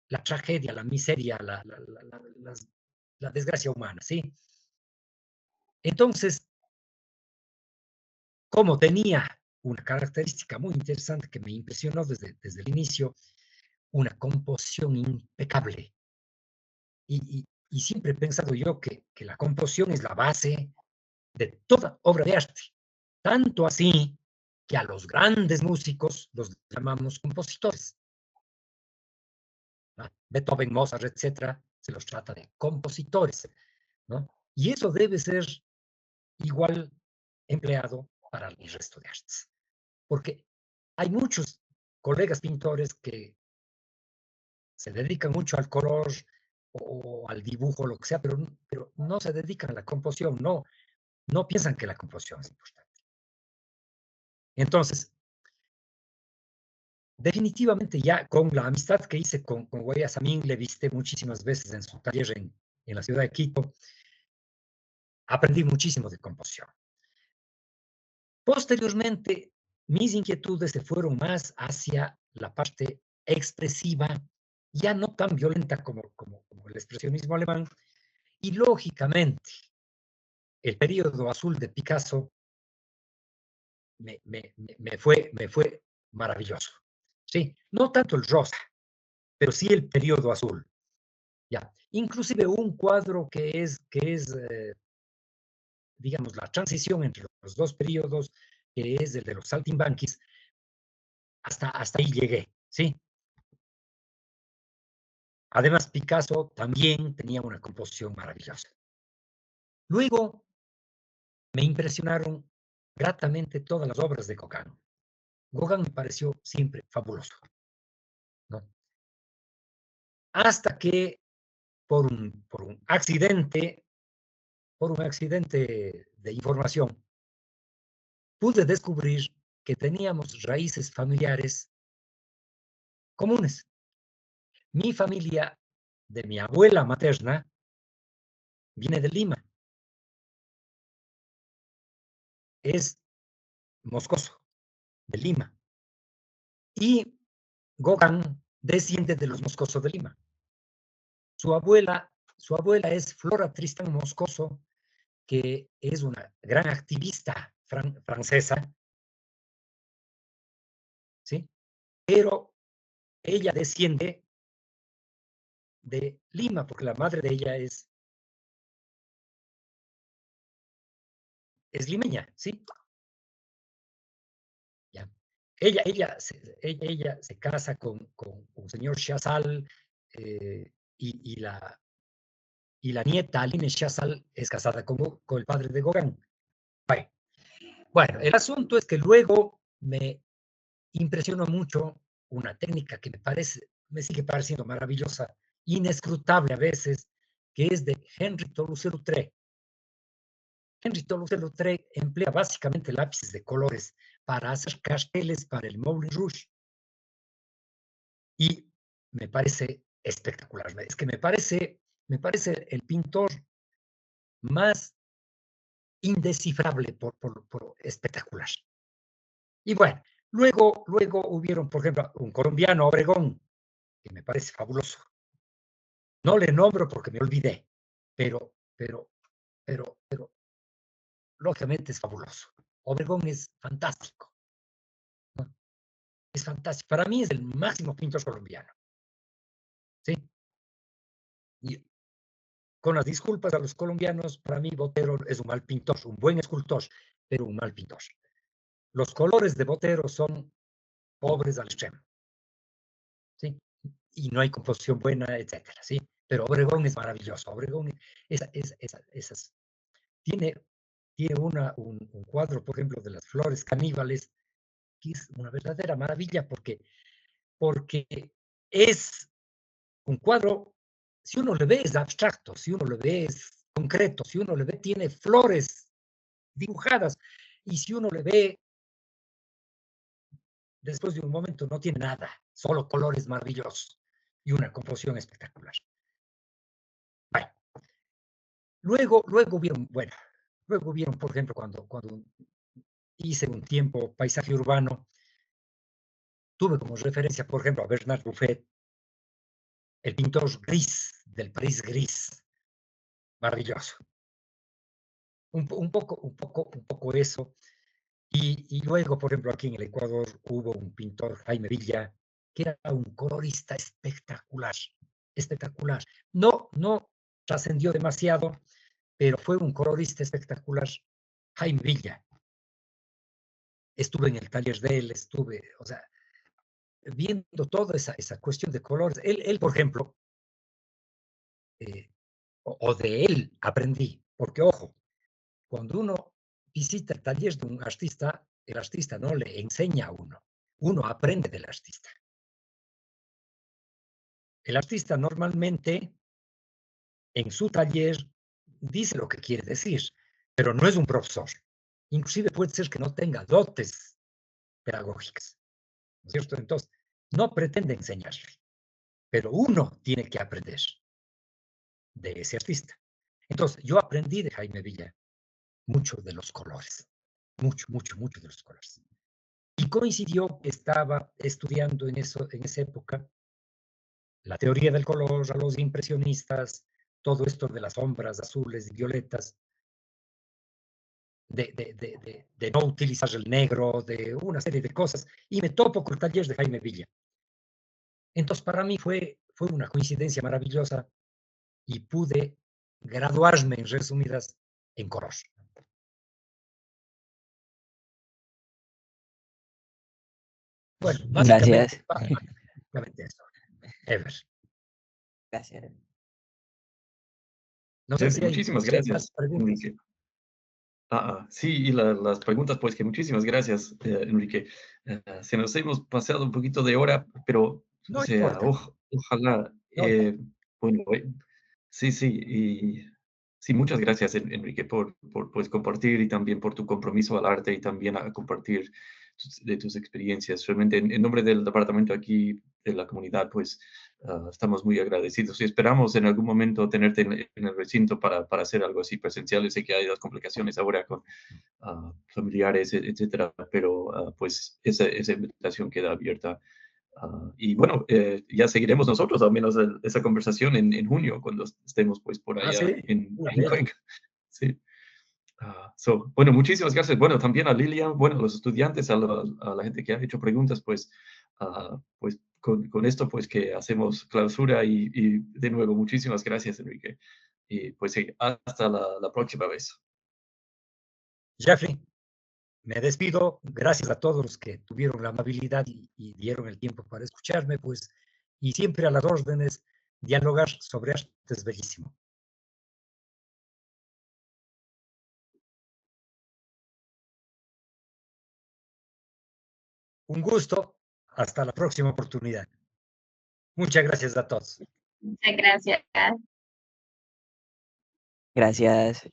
la tragedia, la miseria, la desgracia humana, ¿sí? Entonces, como tenía una característica muy interesante que me impresionó desde el inicio, una composición impecable. Y siempre he pensado yo que la composición es la base de toda obra de arte. Tanto así que a los grandes músicos los llamamos compositores. ¿No? Beethoven, Mozart, etcétera, se los trata de compositores, ¿no? Y eso debe ser igual empleado para el resto de artes, porque hay muchos colegas pintores que se dedican mucho al color o al dibujo, lo que sea, pero no se dedican a la composición, no piensan que la composición es importante. Entonces, definitivamente ya con la amistad que hice con Guayasamín, le visité muchísimas veces en su taller en la ciudad de Quito, aprendí muchísimo de composición. Posteriormente, mis inquietudes se fueron más hacia la parte expresiva, ya no tan violenta como el expresionismo alemán, y lógicamente, el periodo azul de Picasso me fue maravilloso. Sí, no tanto el rosa, pero sí el periodo azul. Ya, inclusive un cuadro que es digamos, la transición entre los dos periodos, que es el de los saltimbanquis, hasta ahí llegué, ¿sí? Además, Picasso también tenía una composición maravillosa. Luego, me impresionaron gratamente todas las obras de Gauguin. Gauguin me pareció siempre fabuloso, ¿no? Hasta que, por un accidente de información, pude descubrir que teníamos raíces familiares comunes. Mi familia, de mi abuela materna, viene de Lima. Es moscoso, de Lima. Y Gauguin desciende de los Moscoso de Lima. Su abuela es Flora Tristán Moscoso, que es una gran activista francesa, ¿sí? Pero ella desciende de Lima, porque la madre de ella es limeña, ¿sí? ¿Ya? Ella se casa con un señor Chazal, y la nieta Aline Chazal es casada con el padre de Gauguin. Bueno, el asunto es que luego me impresionó mucho una técnica que me sigue pareciendo maravillosa, inescrutable a veces, que es de Henri Toulouse-Lautrec. Henri Toulouse-Lautrec emplea básicamente lápices de colores para hacer carteles para el Moulin Rouge. Y me parece espectacular. Es que me parece el pintor más indescifrable por espectacular. Y bueno, luego hubieron, por ejemplo, un colombiano, Obregón, que me parece fabuloso. No le nombro porque me olvidé, pero lógicamente es fabuloso. Obregón es fantástico, ¿no? Es fantástico. Para mí es el máximo pintor colombiano, ¿sí? Y con las disculpas a los colombianos, para mí Botero es un mal pintor, un buen escultor, pero un mal pintor. Los colores de Botero son pobres al extremo, ¿sí? Y no hay composición buena, etcétera, ¿sí? Pero Obregón es maravilloso. Obregón tiene un cuadro, por ejemplo, de las flores caníbales, que es una verdadera maravilla porque es un cuadro, si uno le ve es abstracto, si uno le ve es concreto, si uno le ve tiene flores dibujadas, y si uno le ve después de un momento no tiene nada, solo colores maravillosos y una composición espectacular. Bueno, luego vieron, por ejemplo, cuando hice un tiempo paisaje urbano, tuve como referencia, por ejemplo, a Bernard Buffet, el pintor gris, del París gris, maravilloso. Un poco eso. Y luego, por ejemplo, aquí en el Ecuador hubo un pintor, Jaime Villa, que era un colorista espectacular, espectacular. No trascendió demasiado, pero fue un colorista espectacular, Jaime Villa. Estuve en el taller de él, o sea, viendo toda esa cuestión de colores. Él, por ejemplo, o de él aprendí, porque ojo, cuando uno visita el taller de un artista, el artista no le enseña a uno aprende del artista. El artista normalmente en su taller dice lo que quiere decir, pero no es un profesor. Inclusive puede ser que no tenga dotes pedagógicas, ¿no es cierto? Entonces, no pretende enseñarle, pero uno tiene que aprender de ese artista. Entonces, yo aprendí de Jaime Villa mucho de los colores, mucho de los colores. Y coincidió que estaba estudiando en esa época la teoría del color, a los impresionistas, todo esto de las sombras azules y violetas, de no utilizar el negro, de una serie de cosas, y me topo con el taller de Jaime Villa. Entonces, para mí fue una coincidencia maravillosa y pude graduarme, en resumidas, en color. Bueno, Gracias. básicamente eso. Ever. Gracias. No sé si hay Muchísimas más gracias, preguntas. Enrique. Sí, y las preguntas, pues que muchísimas gracias, Enrique. Se nos hemos pasado un poquito de hora, pero, No o sea, importa. ojalá, No importa. bueno, sí, y sí, muchas gracias, Enrique, por pues, compartir y también por tu compromiso al arte y también a compartir de tus experiencias. Realmente, en nombre del departamento aquí, de la comunidad, pues, estamos muy agradecidos y esperamos en algún momento tenerte en el recinto para hacer algo así presencial. Sé que hay las complicaciones ahora con familiares, etcétera, pero pues esa invitación queda abierta. Y bueno, ya seguiremos nosotros al menos esa conversación en junio, cuando estemos pues por allá sí. en Bien. Cuenca. Sí. Bueno, muchísimas gracias. Bueno, también a Lilian, bueno, a los estudiantes, a la gente que ha hecho preguntas, pues, pues con esto, pues que hacemos clausura y de nuevo, muchísimas gracias, Enrique. Y pues sí, hasta la próxima vez. Jeffrey, me despido. Gracias a todos los que tuvieron la amabilidad y dieron el tiempo para escucharme, pues, y siempre a las órdenes, dialogar sobre arte es bellísimo. Un gusto. Hasta la próxima oportunidad. Muchas gracias a todos. Muchas gracias. Gracias.